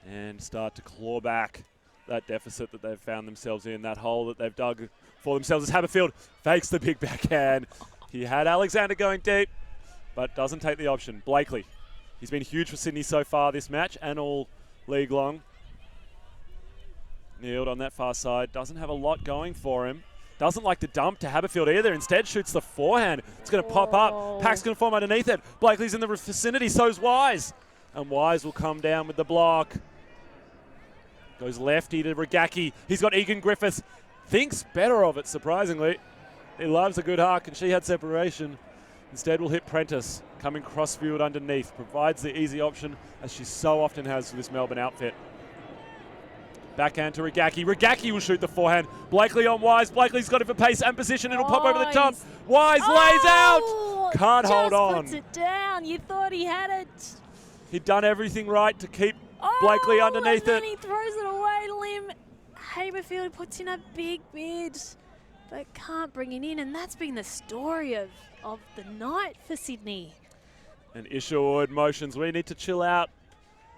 and start to claw back that deficit that they've found themselves in, that hole that they've dug for themselves as Haberfield fakes the big backhand. He had Alexander going deep, but doesn't take the option. Blakely, he's been huge for Sydney so far this match and all league long. Kneeled on that far side, doesn't have a lot going for him. Doesn't like the dump to Haberfield either. Instead shoots the forehand. It's going to pop up. Pack's going to form underneath it. Blakely's in the vicinity, so's Wise. And Wise will come down with the block. Goes lefty to Regacki. He's got Egan Griffiths. Thinks better of it, surprisingly. He loves a good huck, and she had separation. Instead will hit Prentice, coming cross-field underneath. Provides the easy option, as she so often has for this Melbourne outfit. Backhand to Regacki. Regacki will shoot the forehand. Blakely on Wise. Blakely's got it for pace and position. It'll pop over the top. Wise lays out. Can't hold on. Puts it down. You thought he had it. He'd done everything right to keep Blakely underneath and then it. he throws it away to Lim. Haberfield puts in a big bid, but can't bring it in. And that's been the story of the night for Sydney. And Isherwood motions. We need to chill out.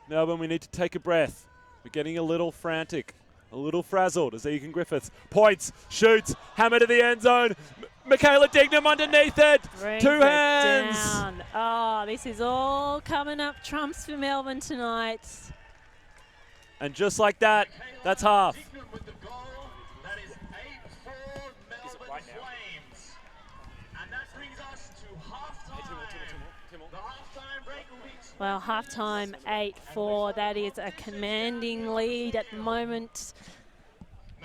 Melbourne, we need to take a breath. We're getting a little frantic, a little frazzled as Egan Griffiths points, shoots, hammer to the end zone. Michaela Dignam underneath it. Brings 2 it hands. Down. Oh, this is all coming up trumps for Melbourne tonight. And just like that, that's half. With the goal, that is 8-4 Melbourne Flames. And that brings us to halftime. The halftime break will be Well, halftime 8-4. That is a commanding lead at the moment.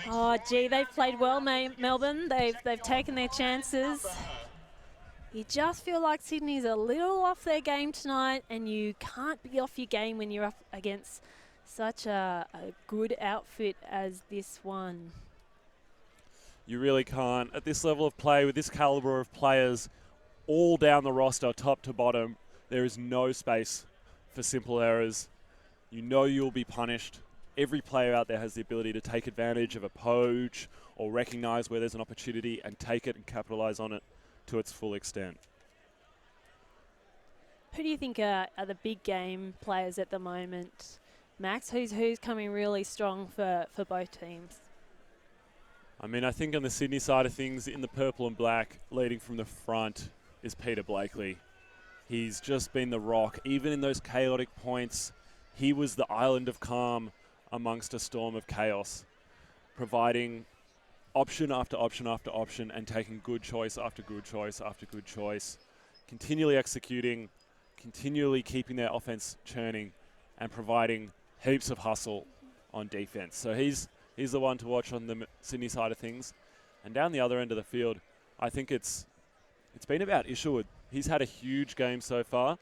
Oh, gee, they've played well, Melbourne. They've taken their chances. You just feel like Sydney's a little off their game tonight, and you can't be off your game when you're up against such a good outfit as this one. You really can't. At this level of play, with this calibre of players, all down the roster, top to bottom, there is no space for simple errors. You know you'll be punished. Every player out there has the ability to take advantage of a poach or recognise where there's an opportunity and take it and capitalise on it to its full extent. Who do you think are the big game players at the moment? Max, who's coming really strong for both teams? I mean, I think on the Sydney side of things, in the purple and black, leading from the front is Peter Blakely. He's just been the rock. Even in those chaotic points, he was the island of calm amongst a storm of chaos, providing option after option after option and taking good choice after good choice after good choice, continually executing, continually keeping their offense churning and providing heaps of hustle on defense. So he's the one to watch on the Sydney side of things. And down the other end of the field, I think it's been about Isherwood. He's had a huge game so far.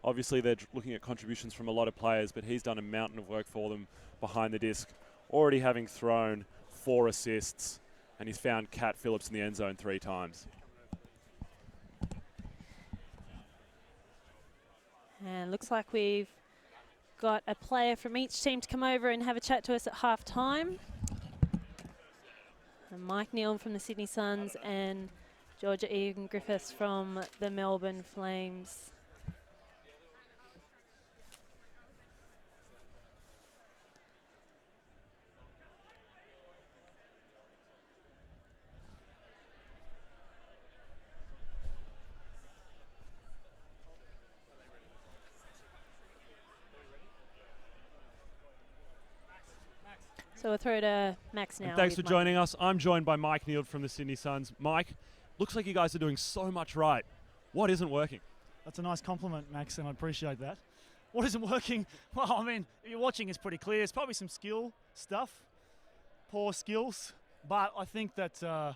Obviously, they're looking at contributions from a lot of players, but he's done a mountain of work for them behind the disc, already having thrown 4 assists, and he's found Cat Phillips in the end zone 3 times. And looks like we've got a player from each team to come over and have a chat to us at half time. Mike Neal from the Sydney Suns and Georgia Egan Griffiths from the Melbourne Flames. So we'll throw to Max now. And thanks for with Mike. joining us. I'm joined by Mike Neal from the Sydney Suns. Mike, looks like you guys are doing so much right. What isn't working? That's a nice compliment, Max, and I appreciate that. What isn't working? Well, I mean, if you're watching, it's pretty clear. It's probably some skill stuff, poor skills, but I think that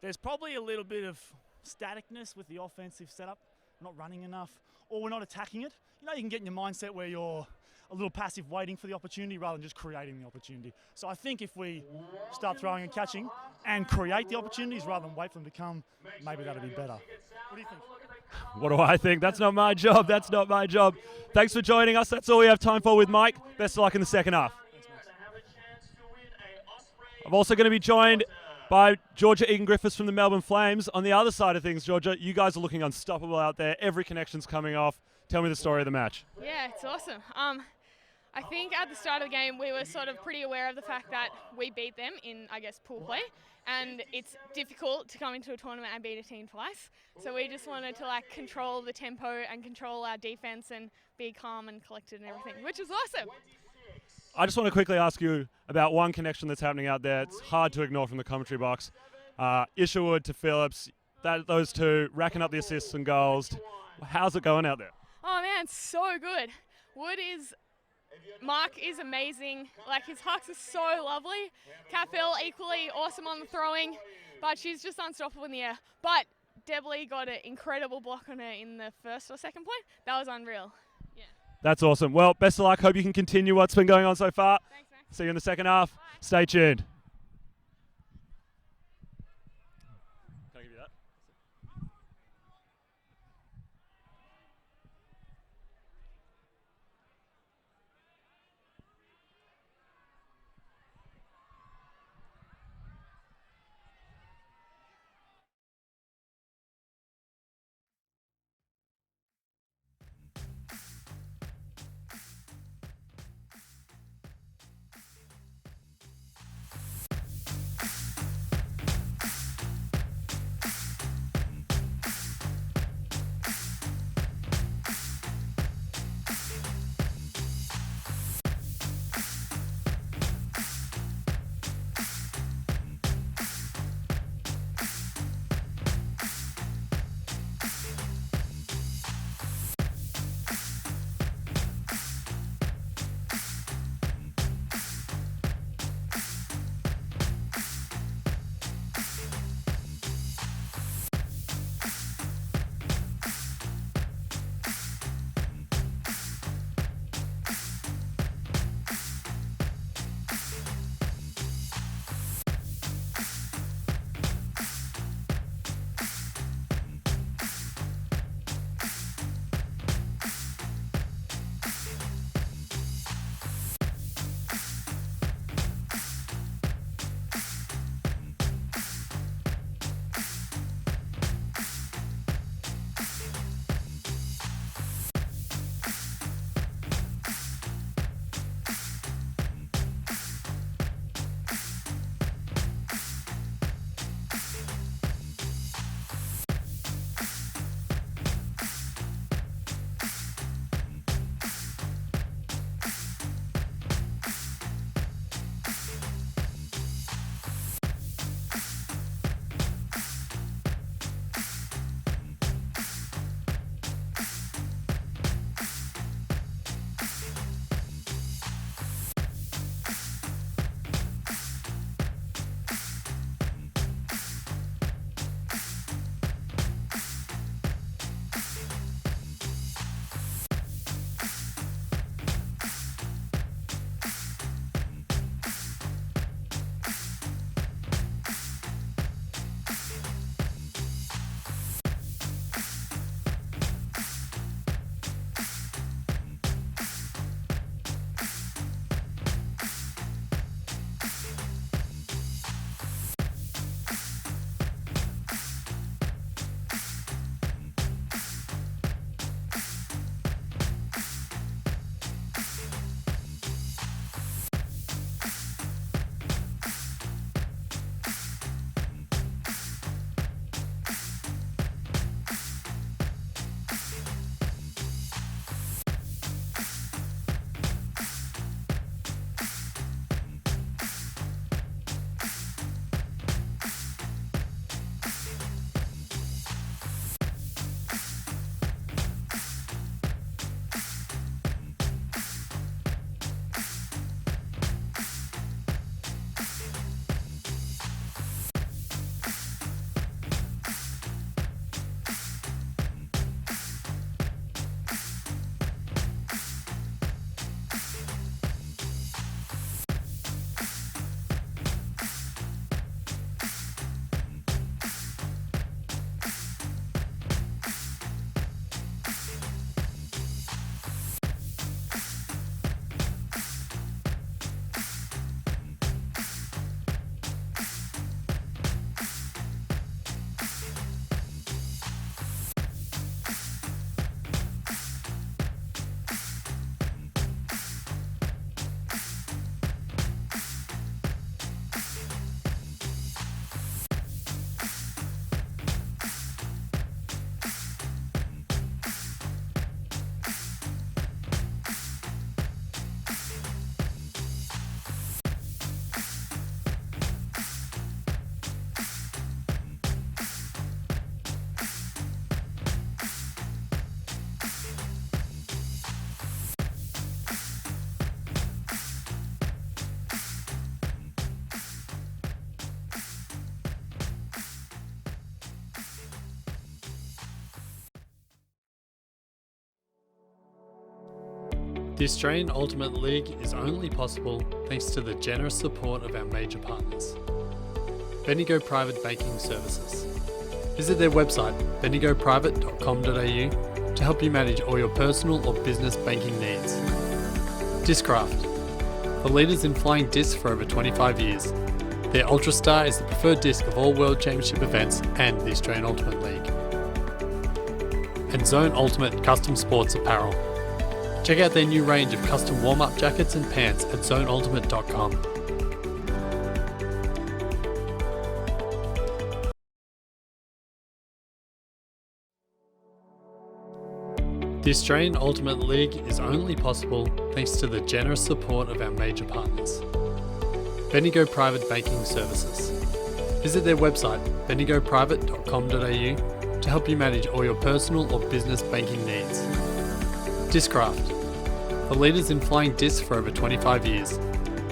there's probably a little bit of staticness with the offensive setup. We're not running enough, or we're not attacking it. You know, you can get in your mindset where you're a little passive waiting for the opportunity rather than just creating the opportunity. So I think if we start throwing and catching and create the opportunities rather than wait for them to come, maybe that'll be better. What do you think? What do I think? That's not my job. That's not my job. Thanks for joining us. That's all we have time for with Mike. Best of luck in the second half. I'm also going to be joined by Georgia Egan Griffiths from the Melbourne Flames. On the other side of things, Georgia, you guys are looking unstoppable out there. Every connection's coming off. Tell me the story of the match. Yeah, it's awesome. I think at the start of the game we were sort of pretty aware of the fact that we beat them in, I guess, pool play, and it's difficult to come into a tournament and beat a team twice. So we just wanted to control the tempo and control our defense and be calm and collected and everything, which is awesome. I just want to quickly ask you about one connection that's happening out there. It's hard to ignore from the commentary box. Isherwood to Phillips, those two racking up the assists and goals. How's it going out there? Oh man, it's so good. Mark is amazing. His hucks are so lovely. Cathville equally awesome on the throwing, but she's just unstoppable in the air. But Debley got an incredible block on her in the first or second point. That was unreal. Yeah. That's awesome. Well, best of luck. Hope you can continue what's been going on so far. Thanks, Max. See you in the second half. Stay tuned. Can I give you that? The Australian Ultimate League is only possible thanks to the generous support of our major partners. Bendigo Private Banking Services. Visit their website bendigoprivate.com.au to help you manage all your personal or business banking needs. DISCRAFT. The leaders in flying discs for over 25 years. Their Ultrastar is the preferred disc of all World Championship events and the Australian Ultimate League. And Zone Ultimate Custom Sports Apparel. Check out their new range of custom warm-up jackets and pants at zoneultimate.com. The Australian Ultimate League is only possible thanks to the generous support of our major partners. Bendigo Private Banking Services. Visit their website bendigoprivate.com.au to help you manage all your personal or business banking needs. DISCRAFT. The leaders in flying discs for over 25 years.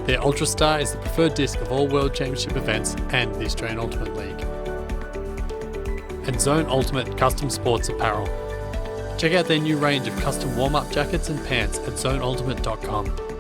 Their Ultrastar is the preferred disc of all World Championship events and the Australian Ultimate League. And Zone Ultimate Custom Sports Apparel. Check out their new range of custom warm-up jackets and pants at zoneultimate.com.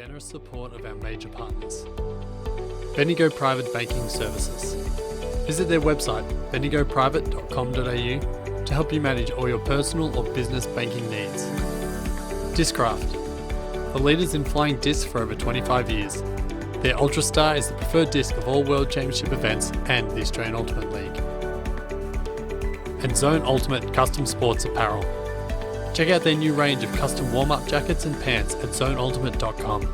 generous support of our major partners. Bendigo Private Banking Services. Visit their website, bendigoprivate.com.au, to help you manage all your personal or business banking needs. DISCRAFT. The leaders in flying discs for over 25 years. Their Ultrastar is the preferred disc of all World Championship events and the Australian Ultimate League. And Zone Ultimate Custom Sports Apparel. Check out their new range of custom warm-up jackets and pants at zoneultimate.com.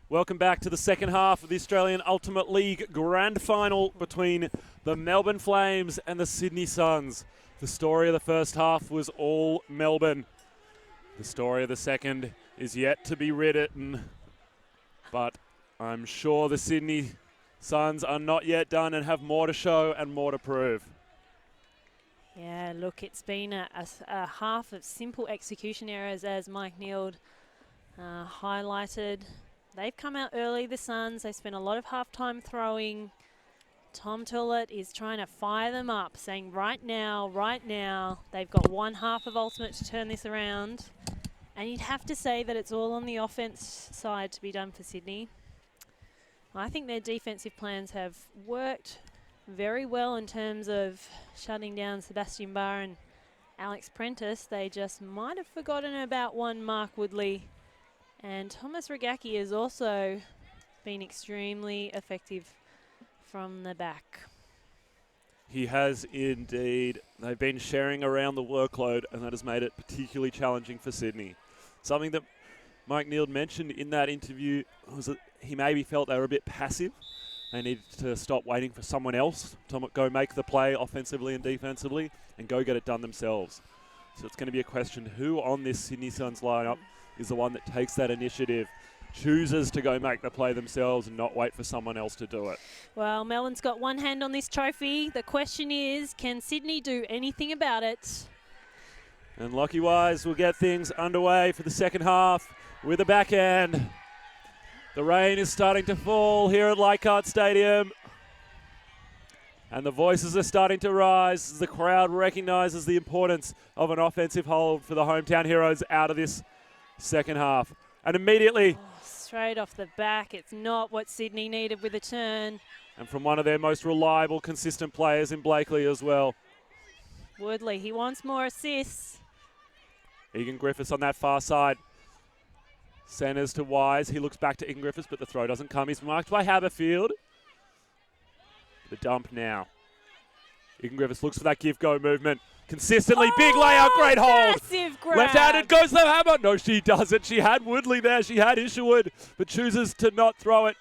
Welcome back to the second half of the Australian Ultimate League Grand Final between the Melbourne Flames and the Sydney Suns. The story of the first half was all Melbourne. The story of the second is yet to be written, but I'm sure the Sydney Suns are not yet done and have more to show and more to prove. Yeah, look, it's been a half of simple execution errors, as Mike Neild highlighted. They've come out early, the Suns. They spent a lot of halftime throwing. Tom Tullett is trying to fire them up, saying right now, they've got one half of Ultimate to turn this around. And you'd have to say that it's all on the offense side to be done for Sydney. I think their defensive plans have worked very well in terms of shutting down Sebastian Barr and Alex Prentice. They just might have forgotten about one Mark Woodley. And Thomas Regacki has also been extremely effective from the back. He has indeed. They've been sharing around the workload, and that has made it particularly challenging for Sydney. Something that Mike Neild mentioned in that interview was that he maybe felt they were a bit passive. They needed to stop waiting for someone else to go make the play offensively and defensively and go get it done themselves. So it's going to be a question, who on this Sydney Suns lineup is the one that takes that initiative, chooses to go make the play themselves and not wait for someone else to do it? Well, Melbourne's got one hand on this trophy. The question is, can Sydney do anything about it? And Lockie Wise will get things underway for the second half with a backhand. The rain is starting to fall here at Leichhardt Stadium. And the voices are starting to rise as the crowd recognises the importance of an offensive hold for the hometown heroes out of this second half. And immediately... straight off the back, it's not what Sydney needed with a turn. And from one of their most reliable, consistent players in Blakely as well. Woodley, he wants more assists. Egan Griffiths on that far side. Centres to Wise. He looks back to Egan Griffiths, but the throw doesn't come. He's marked by Haberfield. The dump now. Egan Griffiths looks for that give-go movement. Consistently, big layout, great hold. Massive grab. Left-handed goes the hammer. No, she doesn't. She had Woodley there. She had Isherwood, but chooses to not throw it.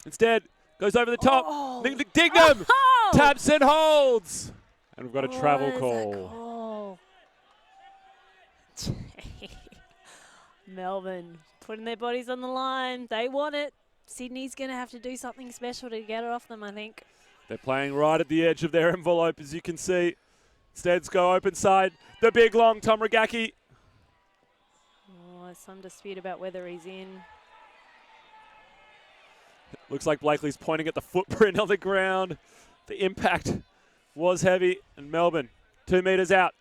Instead, goes over the top. Dignam taps and holds. And we've got a travel call. Melbourne putting their bodies on the line. They want it. Sydney's going to have to do something special to get it off them, I think. They're playing right at the edge of their envelope, as you can see. Instead, go open side. The big, long Tom Regacki. Oh, there's some dispute about whether he's in. Looks like Blakely's pointing at the footprint on the ground. The impact was heavy. And Melbourne, 2 metres out.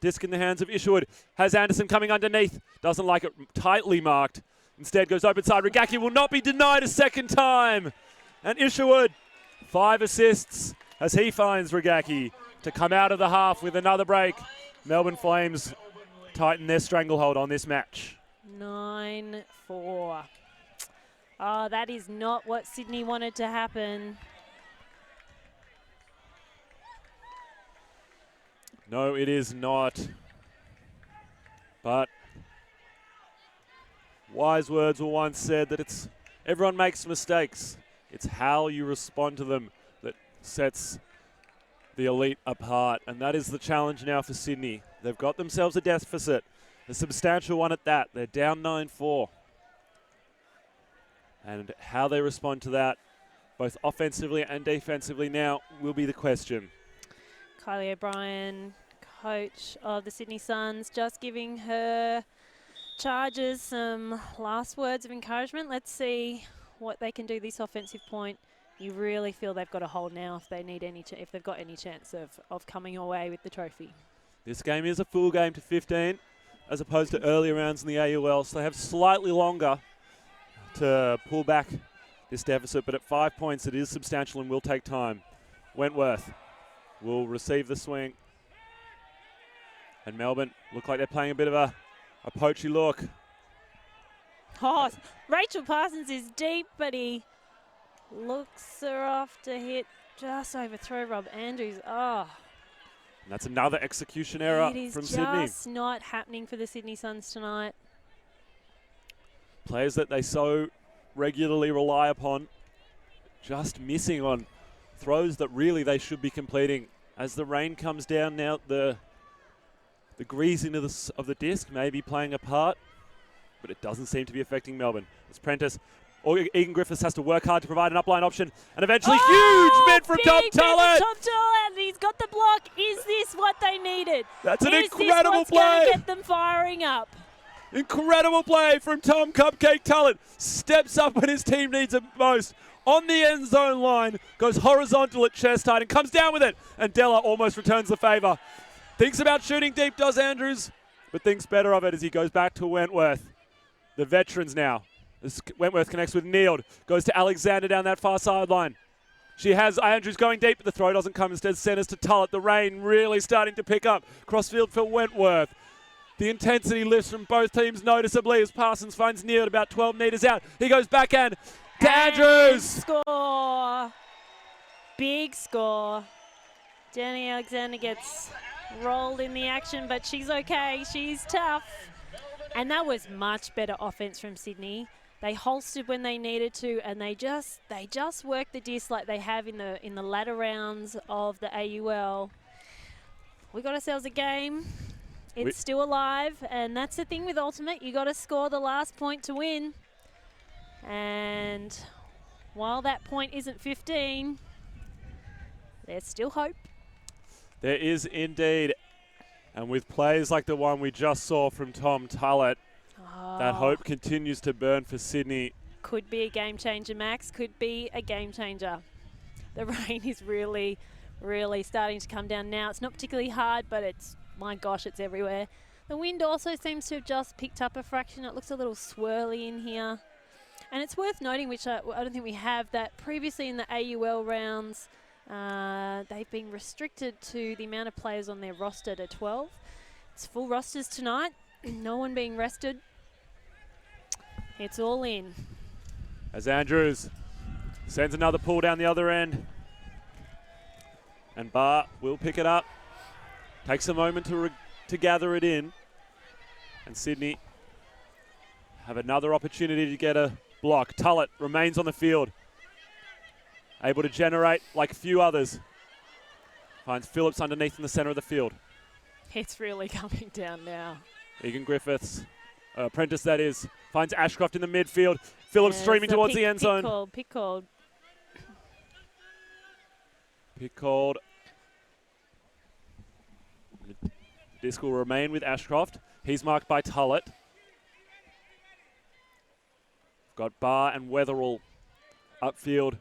Disc in the hands of Isherwood. Has Anderson coming underneath. Doesn't like it tightly marked. Instead goes open side. Regacki will not be denied a second time. And Isherwood, 5 assists as he finds Regacki to come out of the half with another break. Melbourne Flames tighten their stranglehold on this match. 9-4. Oh, that is not what Sydney wanted to happen. No, it is not. But wise words were once said that it's everyone makes mistakes. It's how you respond to them that sets the elite apart. And that is the challenge now for Sydney. They've got themselves a deficit, a substantial one at that. They're down 9-4. And how they respond to that, both offensively and defensively now, will be the question. Kylie O'Brien, coach of the Sydney Suns, just giving her Chargers some last words of encouragement. Let's see what they can do this offensive point. You really feel they've got a hold now if they need if they've got any chance of coming away with the trophy. This game is a full game to 15 as opposed to earlier rounds in the AUL, so they have slightly longer to pull back this deficit, but at 5 points it is substantial and will take time. Wentworth will receive the swing. And Melbourne look like they're playing a bit of a poachy look. Oh, Rachel Parsons is deep, but he looks her off to hit just overthrow Rob Andrews. Oh. And that's another execution error from Sydney. It is just not happening for the Sydney Suns tonight. Players that they so regularly rely upon just missing on throws that really they should be completing. As the rain comes down now, the greasiness of the disc may be playing a part, but it doesn't seem to be affecting Melbourne. As Prentice, or Egan Griffiths has to work hard to provide an upline option, and eventually huge bid from Tom Tullett. Tom Tullett, he's got the block. Is this what they needed? That's an incredible play. Is this what's going to get them firing up? Incredible play from Tom Cupcake Tullett. Steps up when his team needs it most. On the end zone line, goes horizontal at chest height and comes down with it. And Della almost returns the favour. Thinks about shooting deep, does Andrews, but thinks better of it as he goes back to Wentworth. The veterans now. As Wentworth connects with Neild. Goes to Alexander down that far sideline. She has Andrews going deep, but the throw doesn't come. Instead, centres to Tullett. The rain really starting to pick up. Crossfield for Wentworth. The intensity lifts from both teams noticeably as Parsons finds Neild about 12 metres out. He goes backhand to Andrews. Score. Big score. Jenny Alexander gets rolled in the action, but she's okay. She's tough. And that was much better offense from Sydney. They holstered when they needed to, and they just worked the disc like they have in the latter rounds of the AUL. We got ourselves a game. It's still alive, and that's the thing with Ultimate. You got to score the last point to win. And while that point isn't 15, there's still hope. There is indeed. And with plays like the one we just saw from Tom Tullett, that hope continues to burn for Sydney. Could be a game changer, Max. Could be a game changer. The rain is really, really starting to come down now. It's not particularly hard, but my gosh, it's everywhere. The wind also seems to have just picked up a fraction. It looks a little swirly in here. And it's worth noting, which I don't think we have, that previously in the AUL rounds, they've been restricted to the amount of players on their roster to 12. It's full rosters tonight. No one being rested. It's all in. As Andrews sends another pull down the other end. And Barr will pick it up. Takes a moment to gather it in. And Sydney have another opportunity to get a block. Tullett remains on the field. Able to generate like a few others. Finds Phillips underneath in the centre of the field. It's really coming down now. Egan Griffiths, Prentice that is, finds Ashcroft in the midfield. Phillips streaming towards the end zone. Pick called. Pick called. Disc will remain with Ashcroft. He's marked by Tullett. Got Barr and Weatherall upfield.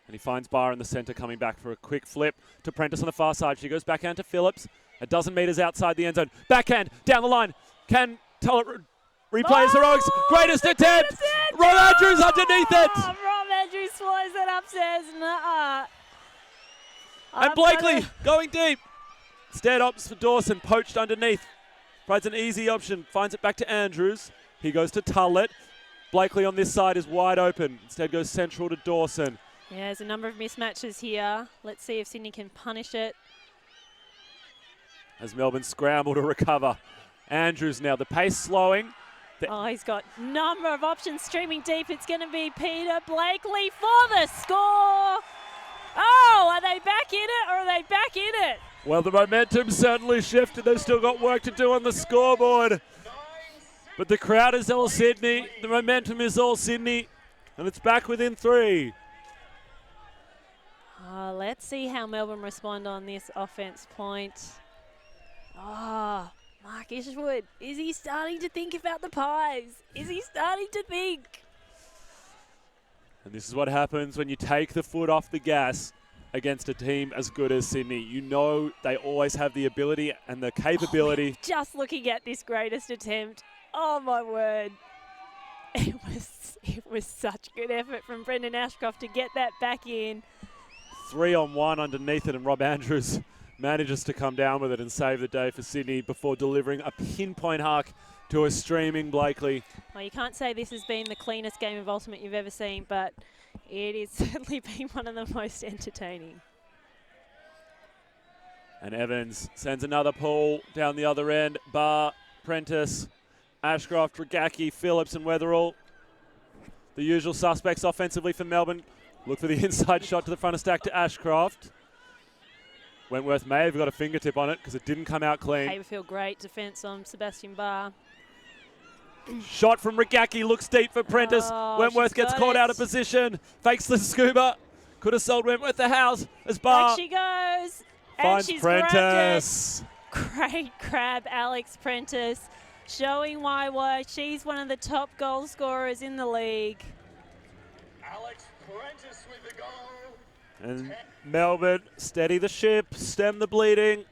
And he finds Barr in the centre coming back for a quick flip to Prentice on the far side. She goes backhand to Phillips. A dozen metres outside the end zone. Backhand down the line. Can Tullett replays heroics? Greatest attempt! Rob Andrews underneath it! Rob Andrews flies it upstairs. And Blakely going deep. Instead opts for Dawson, poached underneath. Provides an easy option, finds it back to Andrews. He goes to Tullett. Blakely on this side is wide open. Instead goes central to Dawson. Yeah, there's a number of mismatches here. Let's see if Sydney can punish it. As Melbourne scramble to recover. Andrews now, the pace slowing. He's got a number of options streaming deep. It's going to be Peter Blakely for the score. Oh, are they back in it or are they back in it? Well, the momentum certainly shifted. They've still got work to do on the scoreboard. But the crowd is all Sydney. The momentum is all Sydney. And it's back within 3. Let's see how Melbourne respond on this offense point. Mark Ishwood, is he starting to think about the pies? Is he starting to think? And this is what happens when you take the foot off the gas against a team as good as Sydney. You know they always have the ability and the capability. Just looking at this greatest attempt. Oh, my word. It was such good effort from Brendan Ashcroft to get that back in. 3-on-1 underneath it, and Rob Andrews manages to come down with it and save the day for Sydney before delivering a pinpoint arc to a streaming Blakely. Well, you can't say this has been the cleanest game of Ultimate you've ever seen, but it has certainly been one of the most entertaining. And Evans sends another pull down the other end. Barr, Prentice, Ashcroft, Regacki, Phillips and Weatherall. The usual suspects offensively for Melbourne. Look for the inside shot to the front of stack to Ashcroft. Wentworth may have got a fingertip on it because it didn't come out clean. Haverfield, great defence on Sebastian Barr. Shot from Regacki, looks deep for Prentice. Wentworth gets caught out of position. Fakes the scuba. Could have sold Wentworth the house as Barr Back she goes. finds and she's Prentice. Great grab, Alex Prentice. Showing why she's one of the top goal scorers in the league. Alex Prentice with the goal. And Melbourne steady the ship, stem the bleeding.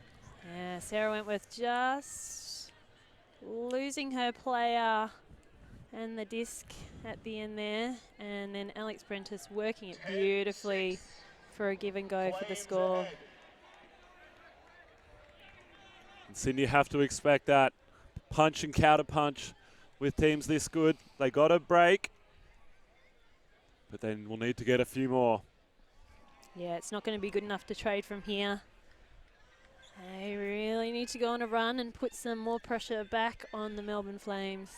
Yeah, Sarah Wentworth just losing her player and the disc at the end there. And then Alex Prentice working it beautifully for a give and go for the score. And Sydney have to expect that. Punch and counter punch with teams this good. They got a break, but then we'll need to get a few more. Yeah, it's not going to be good enough to trade from here. They really need to go on a run and put some more pressure back on the Melbourne Flames.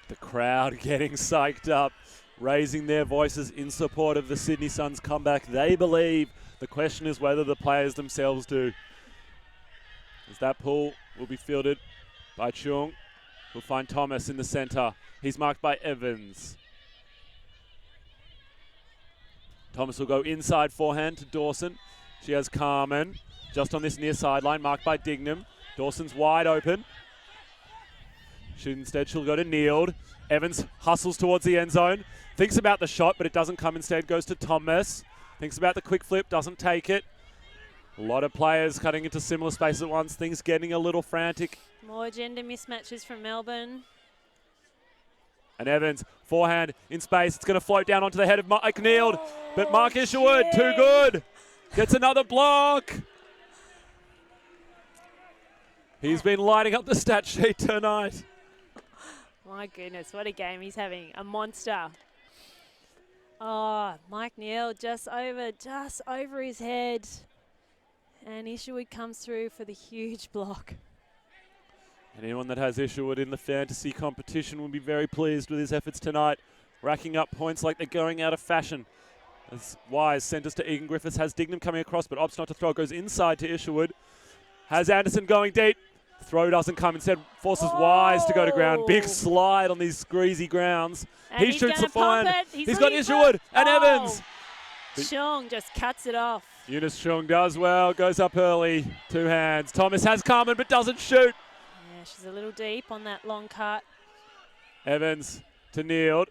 The crowd getting psyched up, raising their voices in support of the Sydney Suns comeback. They believe. The question is whether the players themselves do. As that pull will be fielded by Chung. We'll find Thomas in the centre. He's marked by Evans. Thomas will go inside forehand to Dawson. She has Carmen just on this near sideline, marked by Dignam. Dawson's wide open. Instead, she'll go to Neild. Evans hustles towards the end zone. Thinks about the shot, but it doesn't come. Instead, goes to Thomas. Thinks about the quick flip, doesn't take it. A lot of players cutting into similar space at once. Things getting a little frantic. More gender mismatches from Melbourne. And Evans, forehand in space. It's going to float down onto the head of Mike Neild. But Mark Isherwood, too good. Gets another block. He's been lighting up the stat sheet tonight. My goodness, what a game he's having. A monster. Oh, Mike Neild just over his head. And Isherwood comes through for the huge block. And anyone that has Isherwood in the fantasy competition will be very pleased with his efforts tonight, racking up points like they're going out of fashion. As Wise centres to Egan Griffiths, has Dignam coming across, but opts not to throw, goes inside to Isherwood. Has Anderson going deep. Throw doesn't come, instead forces Wise to go to ground. Big slide on these greasy grounds. And he shoots the forehand. He's got leaping. Isherwood and Evans. Chung just cuts it off. Eunice Chung does well, goes up early, two hands. Thomas has Carmen but doesn't shoot. Yeah, she's a little deep on that long cut. Evans to Neild.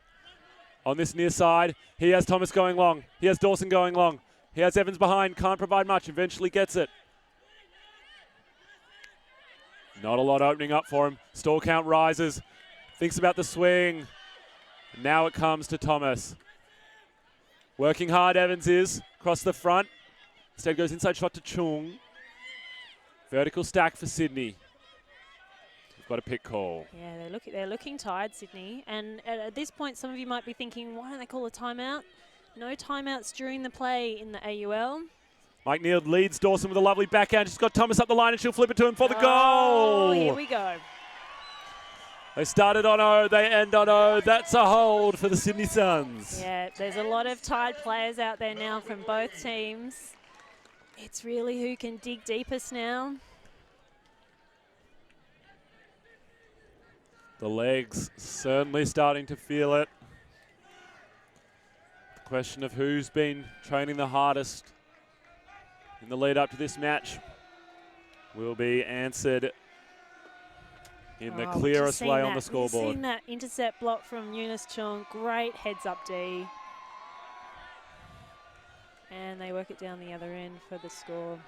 On this near side, he has Thomas going long. He has Dawson going long. He has Evans behind, can't provide much, eventually gets it. Not a lot opening up for him. Stall count rises. Thinks about the swing. Now it comes to Thomas. Working hard, Evans is. Across the front. Instead goes inside shot to Chung. Vertical stack for Sydney. We've got a pick call. Yeah, they're looking tired, Sydney. And at this point, some of you might be thinking, why don't they call a timeout? No timeouts during the play in the AUL. Mike Neild leads Dawson with a lovely backhand. She's got Thomas up the line and she'll flip it to him for the goal. Oh, here we go. They started on O, they end on O. That's a hold for the Sydney Suns. Yeah, there's a lot of tired players out there now from both teams. It's really who can dig deepest now. The legs certainly starting to feel it. The question of who's been training the hardest in the lead up to this match will be answered in the clearest way on the scoreboard. Seen that intercept block from Eunice Chung. Great heads up D. And they work it down the other end for the score.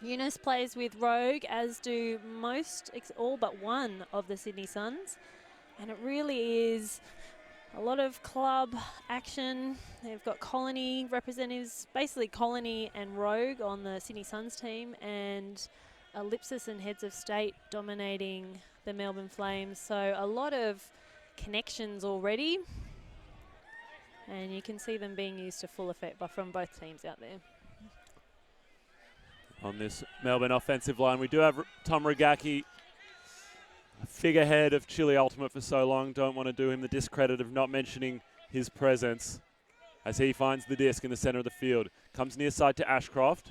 Eunice plays with Rogue, as do all but one of the Sydney Suns. And it really is a lot of club action. They've got Colony representatives, basically Colony and Rogue on the Sydney Suns team, and Ellipsis and Heads of State dominating the Melbourne Flames. So a lot of connections already. And you can see them being used to full effect from both teams out there. On this Melbourne offensive line, we do have Tom Regaki, a figurehead of Chile Ultimate for so long. Don't want to do him the discredit of not mentioning his presence as he finds the disc in the centre of the field. Comes near side to Ashcroft.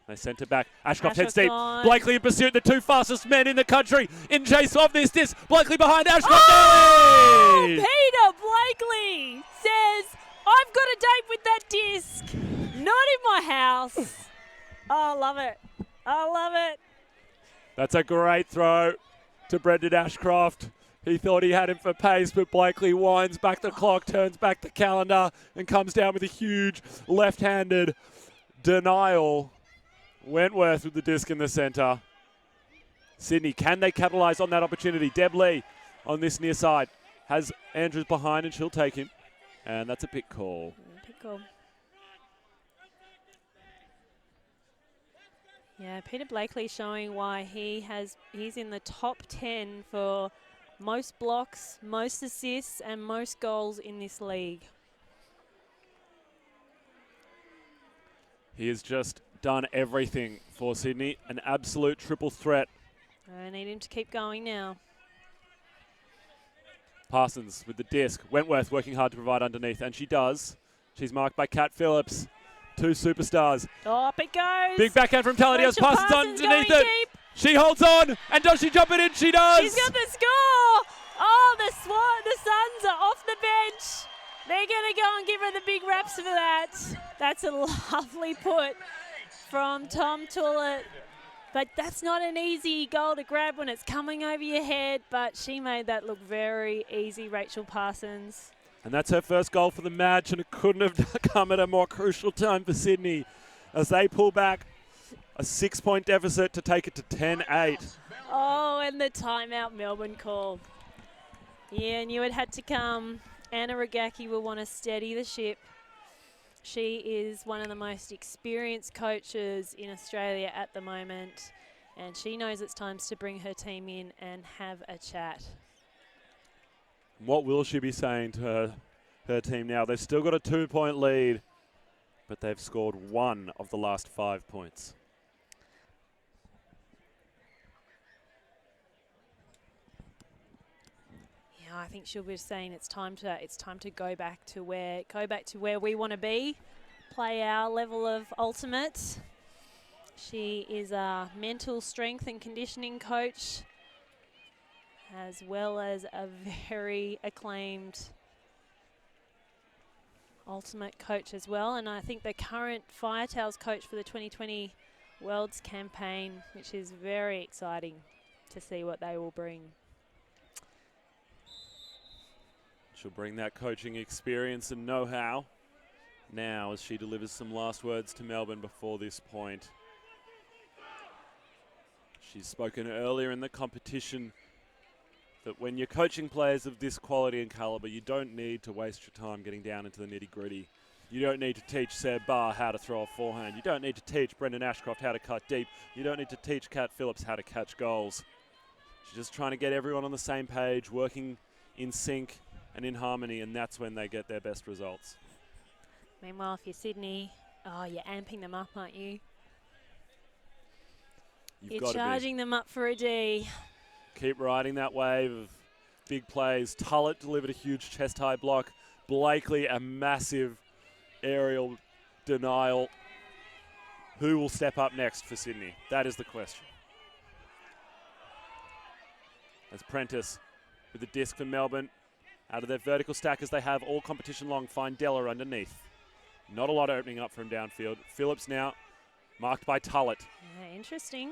They sent it back. Ashcroft heads deep. Gone. Blakely in pursuit, the two fastest men in the country in chase of this disc. Blakely behind Ashcroft. Oh, early! Peter Blakely says, I've got a date with that disc. Not in my house. Oh, I love it. I love it. That's a great throw to Brendan Ashcroft. He thought he had him for pace, but Blakely winds back the clock, turns back the calendar, and comes down with a huge left-handed denial. Wentworth with the disc in the centre. Sydney, can they capitalise on that opportunity? Deb Lee on this near side. Has Andrews behind and she'll take him. And that's a pick call. Pick call. Yeah, Peter Blakely showing why he's in the top 10 for most blocks, most assists, and most goals in this league. He has just done everything for Sydney. An absolute triple threat. I need him to keep going now. Parsons with the disc. Wentworth working hard to provide underneath, and she does. She's marked by Kat Phillips. Two superstars. Up it goes. Big backhand from Taladios. Rachel Parsons Parsons underneath going it. deep. She holds on, and does she jump it in? She does. She's got the score. Oh, the Suns are off the bench. They're going to go and give her the big raps for that. That's a lovely put from Tom Tullett. But that's not an easy goal to grab when it's coming over your head. But she made that look very easy, Rachel Parsons. And that's her first goal for the match, and it couldn't have come at a more crucial time for Sydney as they pull back a 6-point deficit to take it to 10-8. Oh, and the timeout Melbourne called. Yeah, knew it had to come. Anna Ragacki will want to steady the ship. She is one of the most experienced coaches in Australia at the moment, and she knows it's time to bring her team in and have a chat. What will she be saying to her team now? They've still got a 2-point lead, but they've scored 1 of the last 5 points. Yeah, I think she'll be saying it's time to go back to where we want to be, play our level of ultimate. She is a mental strength and conditioning coach, as well as a very acclaimed ultimate coach as well. And I think the current Firetails coach for the 2020 Worlds campaign, which is very exciting to see what they will bring. She'll bring that coaching experience and know-how now as she delivers some last words to Melbourne before this point. She's spoken earlier in the competition that when you're coaching players of this quality and calibre, you don't need to waste your time getting down into the nitty-gritty. You don't need to teach Seb Barr how to throw a forehand. You don't need to teach Brendan Ashcroft how to cut deep. You don't need to teach Kat Phillips how to catch goals. She's just trying to get everyone on the same page, working in sync and in harmony, and that's when they get their best results. Meanwhile, if you're Sydney, you're amping them up, aren't you? You're charging them up for a D. Keep riding that wave of big plays. Tullett delivered a huge chest-high block. Blakely, a massive aerial denial. Who will step up next for Sydney? That is the question. As Prentice with the disc for Melbourne. Out of their vertical stack as they have all competition long, find Della underneath. Not a lot opening up from downfield. Phillips now marked by Tullett. Interesting.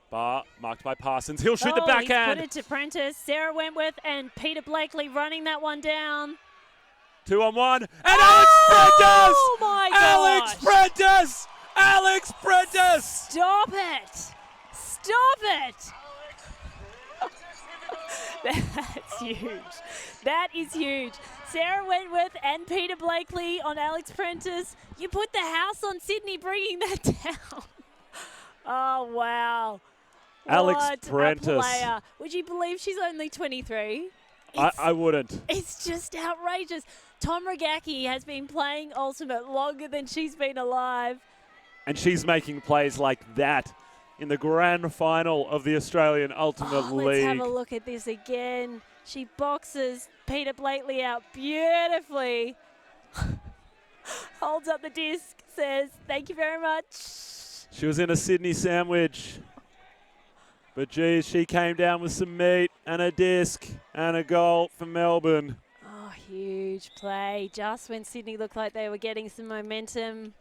Barr marked by Parsons. He'll shoot the backhand. He's put it to Prentice. Sarah Wentworth and Peter Blakely running that one down. 2-on-1. And Alex Prentice! Oh my gosh! Alex Prentice! Alex Prentice! Stop it! Stop it! That's huge. That is huge. Sarah Wentworth and Peter Blakely on Alex Prentice. You put the house on Sydney bringing that down. Oh, wow. Alex Prentice. A player. Would you believe she's only 23? I wouldn't. It's just outrageous. Tom Ragacki has been playing Ultimate longer than she's been alive. And she's making plays like that in the grand final of the Australian Ultimate League. Let's have a look at this again. She boxes Peter Blakely out beautifully. Holds up the disc, says, thank you very much. She was in a Sydney sandwich. But geez, she came down with some meat and a disc and a goal for Melbourne. Oh, huge play. Just when Sydney looked like they were getting some momentum.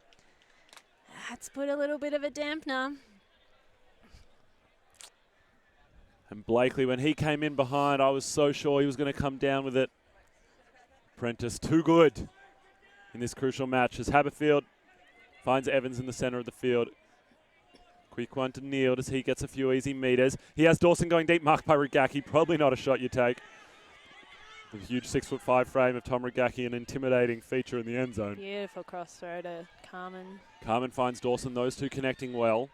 That's put a little bit of a dampener. And Blakely, when he came in behind, I was so sure he was going to come down with it. Prentice, too good in this crucial match as Haberfield finds Evans in the centre of the field. Quick one to Neal as he gets a few easy metres. He has Dawson going deep, marked by Ragacki. Probably not a shot you take. The huge 6'5" frame of Tom Ragacki, an intimidating feature in the end zone. Beautiful cross throw to Carmen. Carmen finds Dawson, those two connecting well.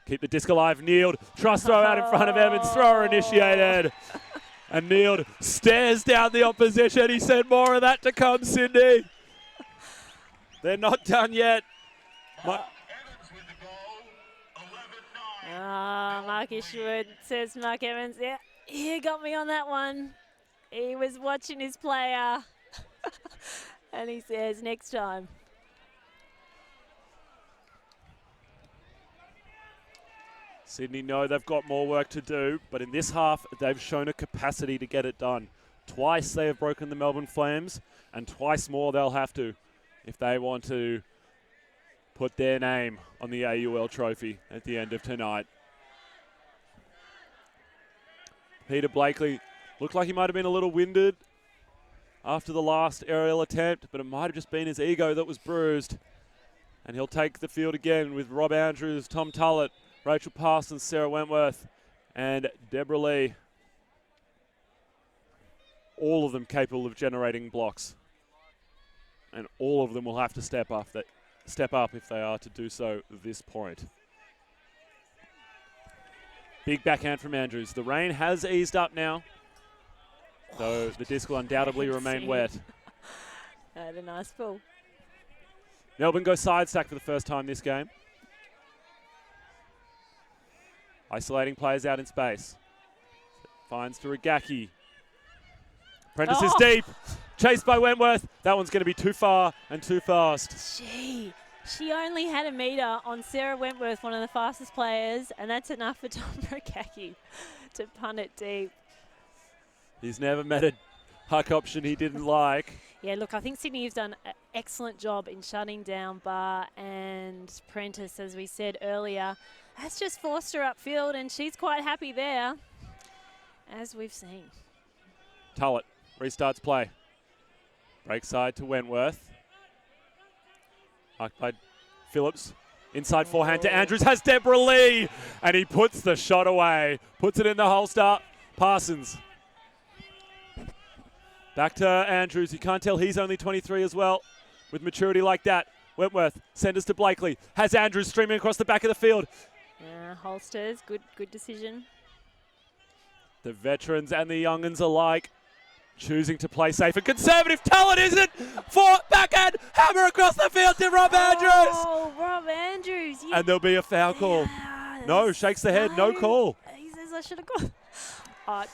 Keep the disc alive. Neild. Trust throw out in front of Evans. Thrower initiated. And Neild stares down the opposition. He said more of that to come, Sydney. They're not done yet. Mark Ishwood says Mark Evans. Yeah, he got me on that one. He was watching his player. And he says next time. Sydney know they've got more work to do, but in this half, they've shown a capacity to get it done. Twice they have broken the Melbourne Flames, and twice more they'll have to if they want to put their name on the AUL trophy at the end of tonight. Peter Blakely looked like he might have been a little winded after the last aerial attempt, but it might have just been his ego that was bruised. And he'll take the field again with Rob Andrews, Tom Tullett, Rachel Parsons, Sarah Wentworth, and Deborah Lee. All of them capable of generating blocks. And all of them will have to step up if they are to do so at this point. Big backhand from Andrews. The rain has eased up now, though the disc will undoubtedly remain wet. Had a nice pull. Melbourne go side stack for the first time this game. Isolating players out in space. Finds to Rigaki. Prentice is deep. Chased by Wentworth. That one's going to be too far and too fast. She only had a metre on Sarah Wentworth, one of the fastest players, and that's enough for Tom Rigaki to punt it deep. He's never met a huck option he didn't like. Yeah, look, I think Sydney has done an excellent job in shutting down Barr and Prentice, as we said earlier. That's just forced her upfield, and she's quite happy there, as we've seen. Tullett restarts play. Break side to Wentworth. Marked by Phillips. Inside forehand to Andrews. Has Deborah Lee. And he puts the shot away. Puts it in the holster. Parsons. Back to Andrews. You can't tell he's only 23 as well. With maturity like that. Wentworth centers to Blakely. Has Andrews streaming across the back of the field. Holsters, good decision. The veterans and the young'uns alike choosing to play safe and conservative. Talent isn't for backhand. Hammer across the field to Rob Andrews. Oh, Rob Andrews. And there'll be a foul call. No, shakes the head. No call. He says I should have gone.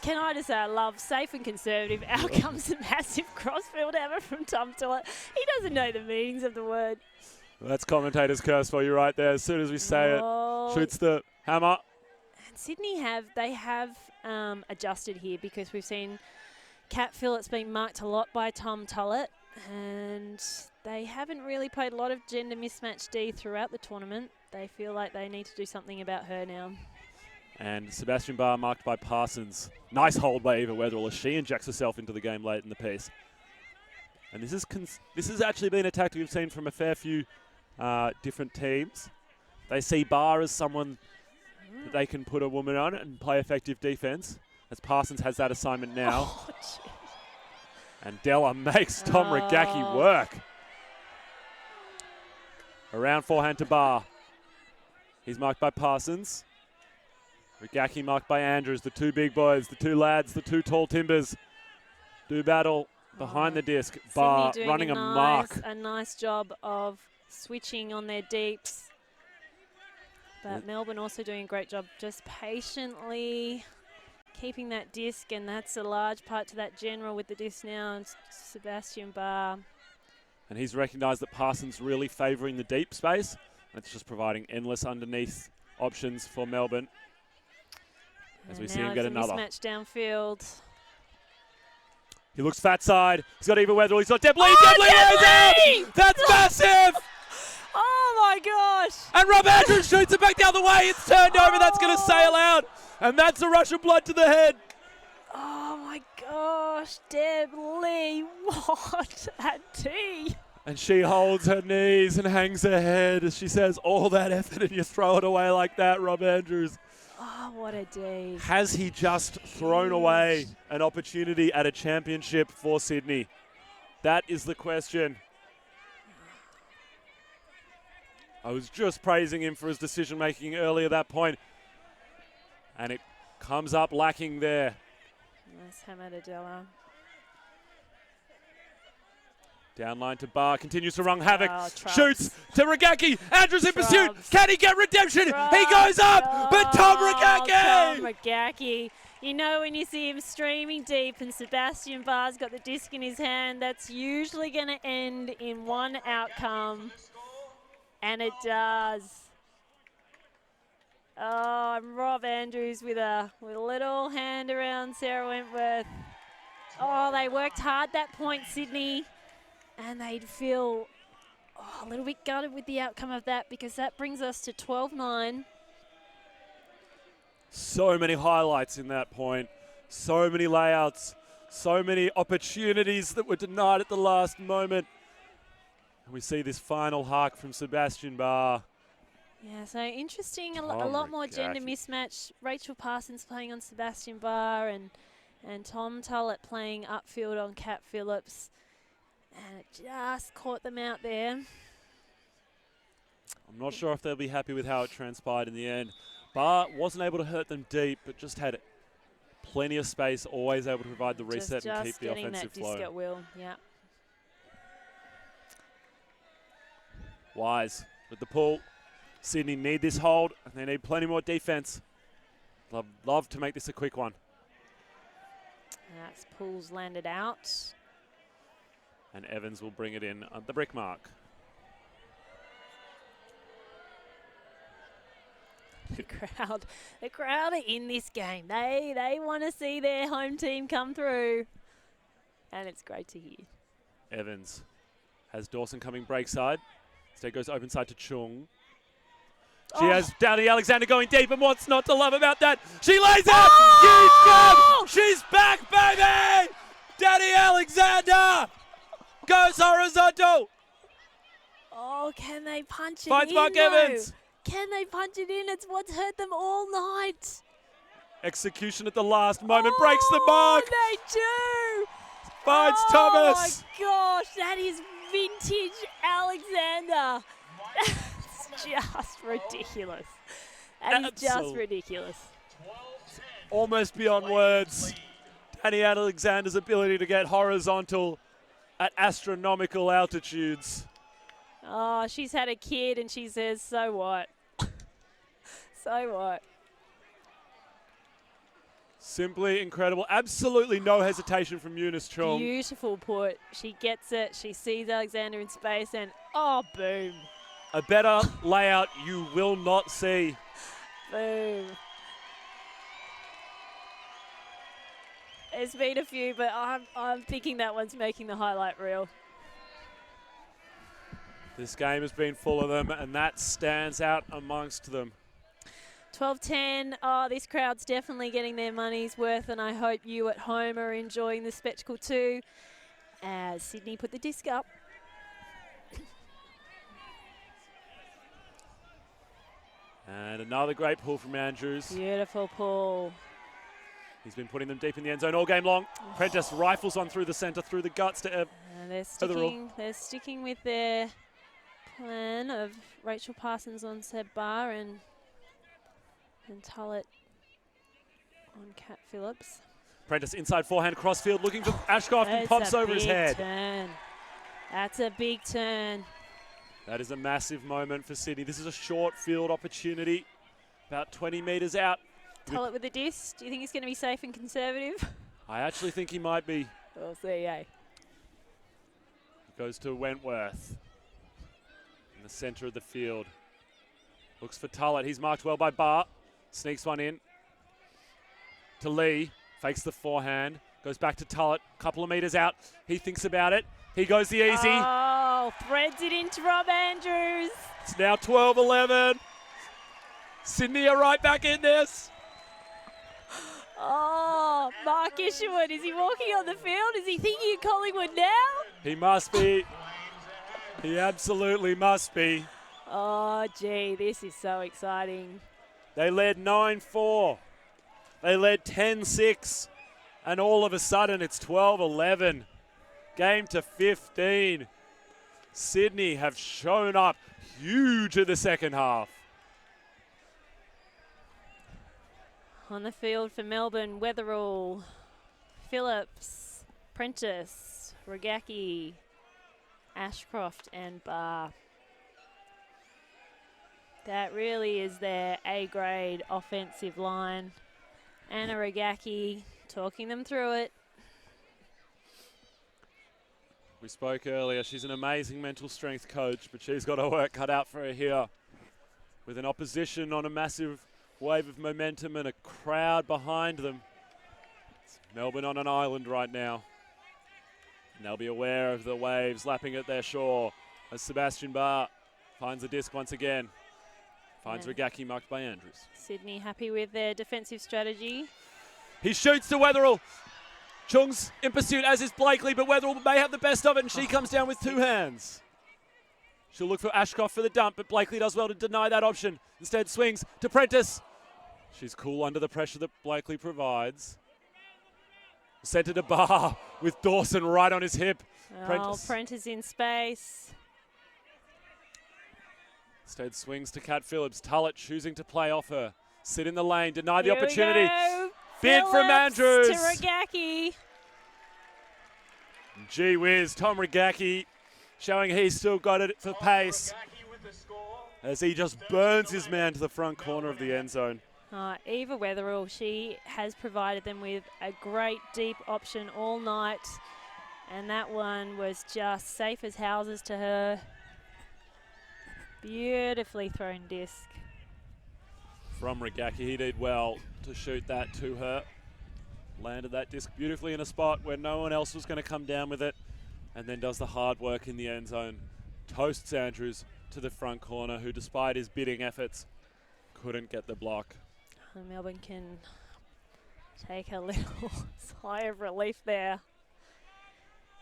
Can I just say I love safe and conservative. Out comes a massive crossfield hammer from Tom Tullett. He doesn't know the meanings of the word. Well, that's commentator's curse for you right there. As soon as we say it, shoots the hammer. And Sydney have adjusted here because we've seen Kat Phillips being marked a lot by Tom Tullett, and they haven't really played a lot of gender mismatch D throughout the tournament. They feel like they need to do something about her now. And Sebastian Barr marked by Parsons. Nice hold by Eva Wetherell as she injects herself into the game late in the piece. And this has actually been a tactic we've seen from a fair few different teams. They see Barr as someone that they can put a woman on and play effective defense, as Parsons has that assignment now. And Della makes Tom Rigaki work. Around forehand to Barr. He's marked by Parsons. Rigaki marked by Andrews, the two big boys, the two lads, the two tall timbers. Do battle behind the disc. Barr running a mark. A nice job of switching on their deeps. But Melbourne also doing a great job just patiently keeping that disc, and that's a large part to that general with the disc now, and Sebastian Barr. And he's recognised that Parsons really favouring the deep space. It's just providing endless underneath options for Melbourne. As we see him get another. Mismatch downfield. He looks fat side. He's got Eva Wetherell. He's got Deb Lee. Deb Lee is out! That's massive! Oh my gosh! And Rob Andrews shoots it back the other way. It's turned over. That's going to sail out. And that's a rush of blood to the head. Oh my gosh, Deb Lee, what a tee! And she holds her knees and hangs her head as she says, all that effort and you throw it away like that, Rob Andrews. Oh, what a day. Has he just thrown away an opportunity at a championship for Sydney? That is the question. I was just praising him for his decision-making earlier that point. And it comes up lacking there. Nice hammer to Della. Downline to Barr, continues to wrong havoc, Trumps. shoots to Regacki, Andrews in pursuit, Trumps. can he get redemption? Trumps. He goes up, but Tom Regacki! Tom Regacki. You know when you see him streaming deep and Sebastian Barr's got the disc in his hand, that's usually going to end in one outcome. And it does. Oh, and Rob Andrews with a little hand around Sarah Wentworth. Oh, they worked hard that point, Sydney. And they'd feel a little bit gutted with the outcome of that because that brings us to 12-9. So many highlights in that point, so many layouts, so many opportunities that were denied at the last moment. And we see this final hark from Sebastian Barr. Yeah, so interesting, a lot more gender mismatch. Rachel Parsons playing on Sebastian Barr and Tom Tullett playing upfield on Kat Phillips. And it just caught them out there. I'm not sure if they'll be happy with how it transpired in the end. Barr wasn't able to hurt them deep, but just had plenty of space, always able to provide the reset and keep the offensive flow. Just getting that disc at will, yeah. Wise with the pull. Sydney need this hold, and they need plenty more defense. Love to make this a quick one. That's pulls landed out. And Evans will bring it in at the brick mark. The crowd are in this game. They want to see their home team come through. And it's great to hear. Evans has Dawson coming break side. Instead goes open side to Chung. She has Dowdy Alexander going deep, and what's not to love about that? She lays out! Huge grab! She's back, baby! Dowdy Alexander goes horizontal! Oh, can they punch it Finds in, Mark though? Evans. Can they punch it in? It's what's hurt them all night. Execution at the last moment, breaks the mark! They do! Finds Thomas! Oh my gosh, that is vintage Alexander. That's just ridiculous. That is just ridiculous. Almost beyond words. Danny Alexander's ability to get horizontal at astronomical altitudes. Oh, she's had a kid and she says, so what? So what? Simply incredible. Absolutely no hesitation from Eunice Chung. Beautiful put. She gets it. She sees Alexander in space and, oh, boom. A better layout you will not see. Boom. There's been a few, but I'm thinking that one's making the highlight reel. This game has been full of them, and that stands out amongst them. 12-10. Oh, this crowd's definitely getting their money's worth, and I hope you at home are enjoying the spectacle too. As Sydney put the disc up. And another great pull from Andrews. Beautiful pull. He's been putting them deep in the end zone all game long. Prentice rifles on through the centre, through the guts to Ev. And they're sticking with their plan of Rachel Parsons on Seb Barr and Tullett on Kat Phillips. Prentice inside forehand crossfield looking for Ashcroft and pops over his head. Turn. That's a big turn. That is a massive moment for Sydney. This is a short field opportunity, about 20 metres out. Tullett with the disc. Do you think he's going to be safe and conservative? I actually think he might be. We'll see, eh? Goes to Wentworth in the centre of the field. Looks for Tullett. He's marked well by Barr. Sneaks one in to Lee. Fakes the forehand. Goes back to Tullett. Couple of metres out. He thinks about it. He goes the easy. Oh, threads it into Rob Andrews. It's now 12-11. Sydney are right back in this. Oh, Mark Isherwood. Is he walking on the field? Is he thinking of Collingwood now? He must be. He absolutely must be. Oh, gee, this is so exciting. They led 9-4. They led 10-6. And all of a sudden, it's 12-11. Game to 15. Sydney have shown up huge in the second half. On the field for Melbourne, Weatherall, Phillips, Prentice, Rogacki, Ashcroft and Barr. That really is their A-grade offensive line. Anna Rogacki talking them through it. We spoke earlier, she's an amazing mental strength coach, but she's got her work cut out for her here. With an opposition on a massive wave of momentum and a crowd behind them. It's Melbourne on an island right now. And they'll be aware of the waves lapping at their shore as Sebastian Barr finds the disc once again. Finds Rogacki, marked by Andrews. Sydney happy with their defensive strategy. He shoots to Weatherall. Chung's in pursuit, as is Blakely, but Weatherall may have the best of it, and she comes down with two hands. She'll look for Ashcroft for the dump, but Blakely does well to deny that option. Instead swings to Prentice. She's cool under the pressure that Blakely provides. Centre to Barr with Dawson right on his hip. Prentice in space. Instead swings to Kat Phillips. Tullett choosing to play off her. Sit in the lane, deny the opportunity. Bid from Andrews. To Rogacki. Gee whiz, Tom Rogacki showing he's still got it for pace as he just burns his man to the front corner of the end zone. Eva Weatherall, she has provided them with a great deep option all night, and that one was just safe as houses to her. Beautifully thrown disc. From Rogacki, he did well to shoot that to her. Landed that disc beautifully in a spot where no one else was going to come down with it, and then does the hard work in the end zone. Toasts Andrews to the front corner, who despite his bidding efforts couldn't get the block. And Melbourne can take a little sigh of relief there.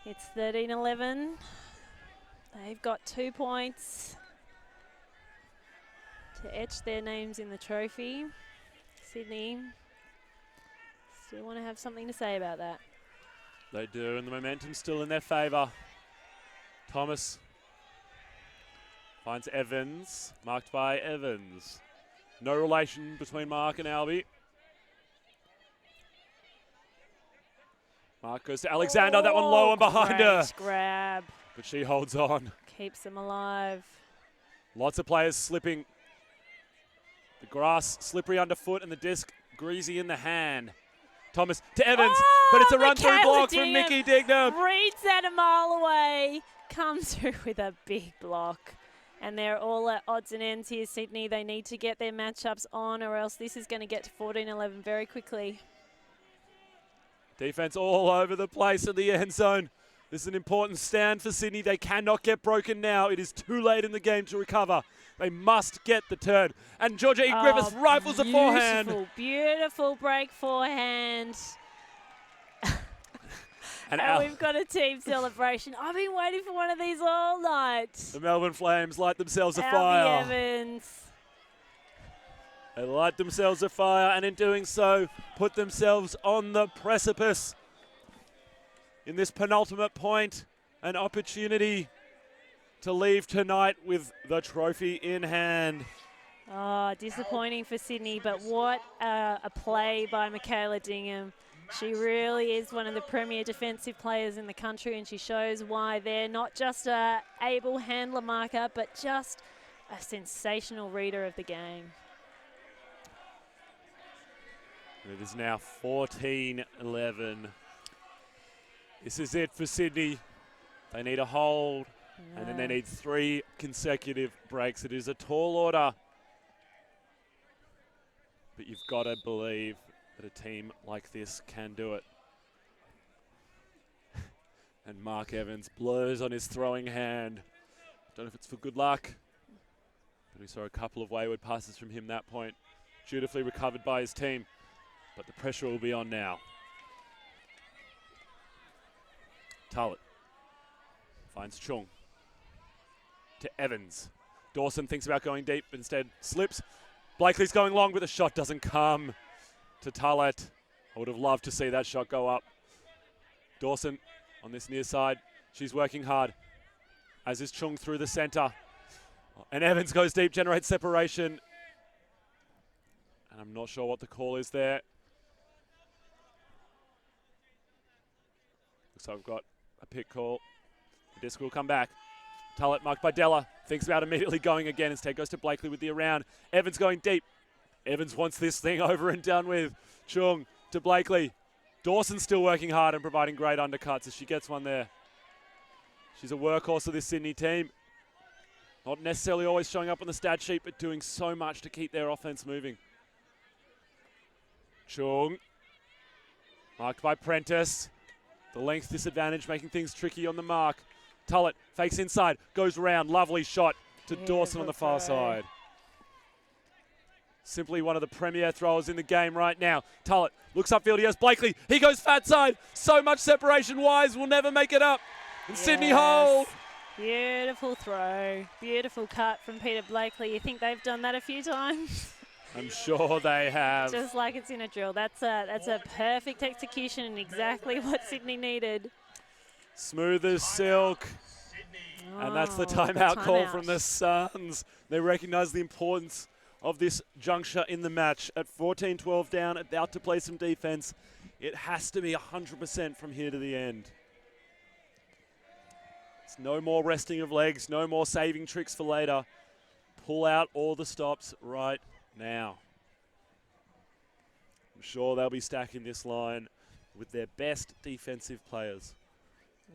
It's 13-11. They've got 2 points to etch their names in the trophy. Sydney still want to have something to say about that. They do, and the momentum's still in their favour. Thomas finds Evans, marked by Evans. No relation between Mark and Albie. Mark goes to Alexander, that one low and behind her. Grab. But she holds on. Keeps them alive. Lots of players slipping. The grass slippery underfoot and the disc greasy in the hand. Thomas to Evans, but it's a run-through block from Mickey Dignam. Reads that a mile away, comes through with a big block. And they're all at odds and ends here, Sydney. They need to get their matchups on, or else this is going to get to 14-11 very quickly. Defense all over the place in the end zone. This is an important stand for Sydney. They cannot get broken now. It is too late in the game to recover. They must get the turn. And Georgia E. Griffiths rifles a forehand. Beautiful break forehand. And we've got a team celebration. I've been waiting for one of these all night. The Melbourne Flames light themselves Albie afire. Evans. They light themselves afire, and in doing so, put themselves on the precipice. In this penultimate point, an opportunity to leave tonight with the trophy in hand. Oh, disappointing for Sydney, but what a play by Michaela Dingham. She really is one of the premier defensive players in the country, and she shows why they're not just a able handler marker, but just a sensational reader of the game. It is now 14-11. This is it for Sydney. They need a hold, and then they need 3 consecutive breaks. It is a tall order, but you've got to believe that a team like this can do it. And Mark Evans blows on his throwing hand. Don't know if it's for good luck, but we saw a couple of wayward passes from him that point. Dutifully recovered by his team, but the pressure will be on now. Tullett finds Chung to Evans. Dawson thinks about going deep, but instead slips. Blakely's going long, but the shot doesn't come to Tullett. I would have loved to see that shot go up. Dawson on this near side. She's working hard. as is Chung through the centre. And Evans goes deep, generates separation. And I'm not sure what the call is there. Looks like we've got a pick call. The disc will come back. Tullett marked by Della. Thinks about immediately going again. Instead goes to Blakely with the around. Evans going deep. Evans wants this thing over and done with. Chung to Blakely. Dawson's still working hard and providing great undercuts as she gets one there. She's a workhorse of this Sydney team. Not necessarily always showing up on the stat sheet, but doing so much to keep their offense moving. Chung. Marked by Prentice. The length disadvantage making things tricky on the mark. Tullett fakes inside, goes round, lovely shot to Dawson on the far side. Simply one of the premier throwers in the game right now. Tullett looks upfield, he has Blakely, he goes fat side. So much separation, Wise will never make it up. And Sydney hold. Beautiful throw, beautiful cut from Peter Blakely. You think they've done that a few times? I'm sure they have. Just like it's in a drill. That's a perfect execution and exactly what Sydney needed. Smooth as silk. And that's the timeout call from the Suns. They recognise the importance of this juncture in the match. At 14-12 down, about to play some defence. It has to be 100% from here to the end. It's no more resting of legs, no more saving tricks for later. Pull out all the stops right now. I'm sure they'll be stacking this line with their best defensive players.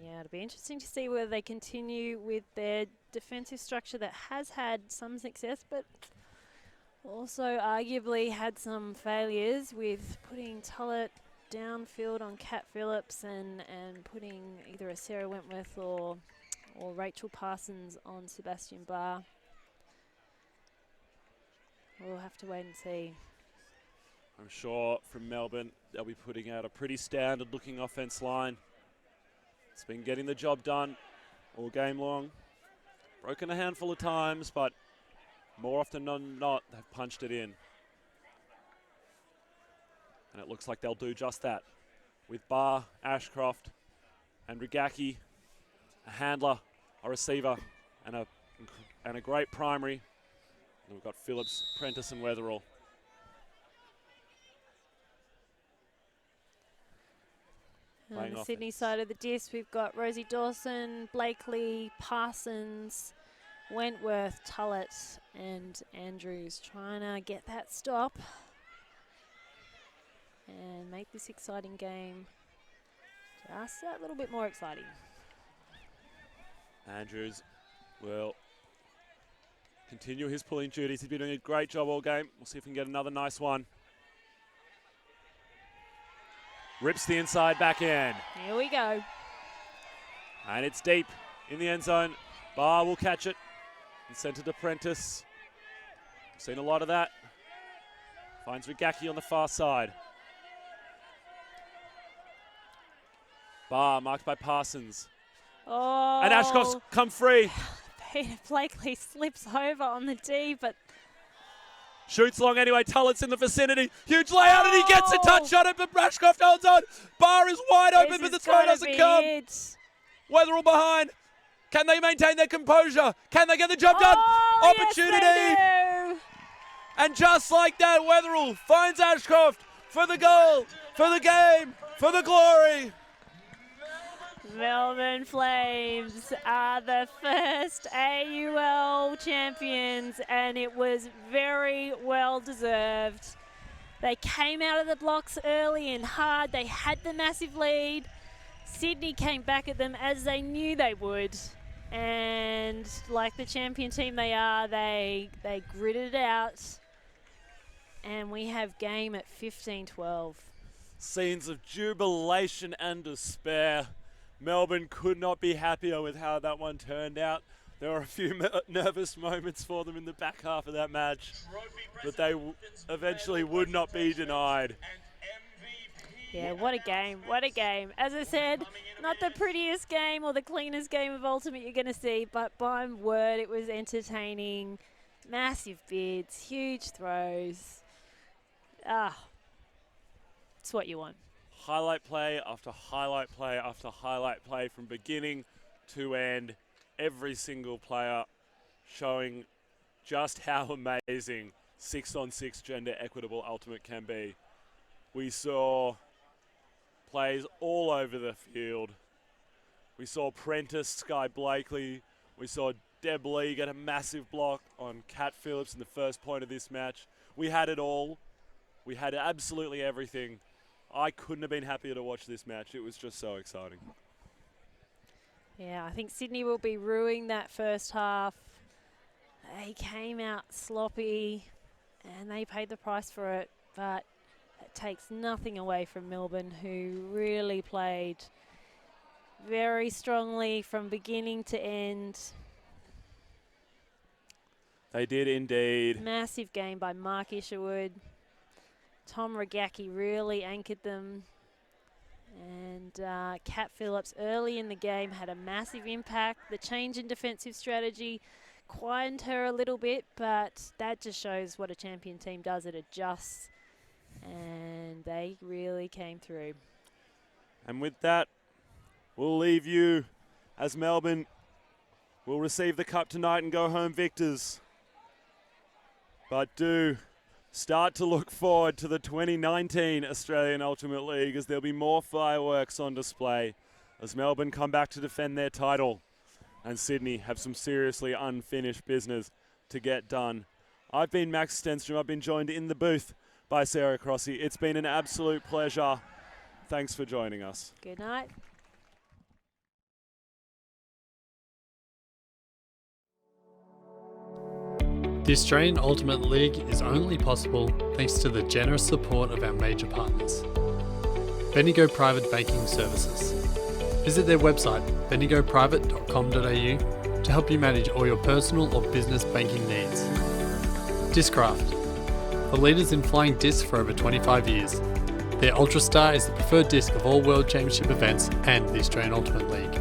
Yeah, it'll be interesting to see whether they continue with their defensive structure that has had some success, but also arguably had some failures with putting Tullett downfield on Kat Phillips and putting either a Sarah Wentworth or Rachel Parsons on Sebastian Barr. We'll have to wait and see. I'm sure from Melbourne, they'll be putting out a pretty standard looking offense line. It's been getting the job done all game long. Broken a handful of times, but more often than not, they've punched it in. And it looks like they'll do just that. With Barr, Ashcroft, and Rigacki, a handler, a receiver, and a great primary. And we've got Phillips, Prentice, and Weatherall. On the Sydney side of the disc, we've got Rosie Dawson, Blakely, Parsons, Wentworth, Tullett, and Andrews trying to get that stop and make this exciting game just that little bit more exciting. Andrews will continue his pulling duties. He's been doing a great job all game. We'll see if we can get another nice one. Rips the inside back in. Here we go. And it's deep in the end zone. Barr will catch it and send it to Prentice. We've seen a lot of that. Finds Rigacki on the far side. Barr marked by Parsons. Oh. And Ashcroft's come free. Peter Blakely slips over on the D, but shoots long anyway. Tullett's in the vicinity. Huge layout, and he gets a touch on it, but Ashcroft holds on. Barr is wide open, but the throw doesn't come. Weatherall behind. Can they maintain their composure? Can they get the job done? Opportunity. Yes, they do. And just like that, Weatherall finds Ashcroft for the goal, for the game, for the glory. Melbourne Flames are the first AUL champions, and it was very well deserved. They came out of the blocks early and hard. They had the massive lead. Sydney came back at them as they knew they would. And like the champion team they are, they gritted it out. And we have game at 15-12. Scenes of jubilation and despair. Melbourne could not be happier with how that one turned out. There were a few nervous moments for them in the back half of that match, but they eventually would not be denied. Yeah, what a game, what a game. As I said, not the prettiest game or the cleanest game of Ultimate you're going to see, but by word, it was entertaining. Massive bids, huge throws. It's what you want. Highlight play after highlight play after highlight play from beginning to end. every single player showing just how amazing 6-on-6 gender equitable ultimate can be. We saw plays all over the field. We saw Prentice, Sky Blakely. We saw Deb Lee get a massive block on Kat Phillips in the first point of this match. We had it all. We had absolutely everything. I couldn't have been happier to watch this match. It was just so exciting. Yeah, I think Sydney will be ruining that first half. They came out sloppy and they paid the price for it, but it takes nothing away from Melbourne, who really played very strongly from beginning to end. They did indeed. Massive game by Mark Isherwood. Tom Regacki really anchored them. And Kat Phillips early in the game had a massive impact. The change in defensive strategy quietened her a little bit, but that just shows what a champion team does. It adjusts, and they really came through. And with that, we'll leave you as Melbourne will receive the cup tonight and go home victors. But do start to look forward to the 2019 Australian Ultimate League, as there'll be more fireworks on display as Melbourne come back to defend their title and Sydney have some seriously unfinished business to get done. I've been Max Stenstrom. I've been joined in the booth by Sarah Crossy. It's been an absolute pleasure. Thanks for joining us. Good night. The Australian Ultimate League is only possible thanks to the generous support of our major partners. Bendigo Private Banking Services. Visit their website, bendigoprivate.com.au, to help you manage all your personal or business banking needs. DISCRAFT. The leaders in flying discs for over 25 years. Their Ultrastar is the preferred disc of all World Championship events and the Australian Ultimate League.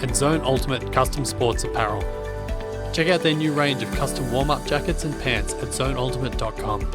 And Zone Ultimate Custom Sports Apparel. Check out their new range of custom warm-up jackets and pants at zoneultimate.com.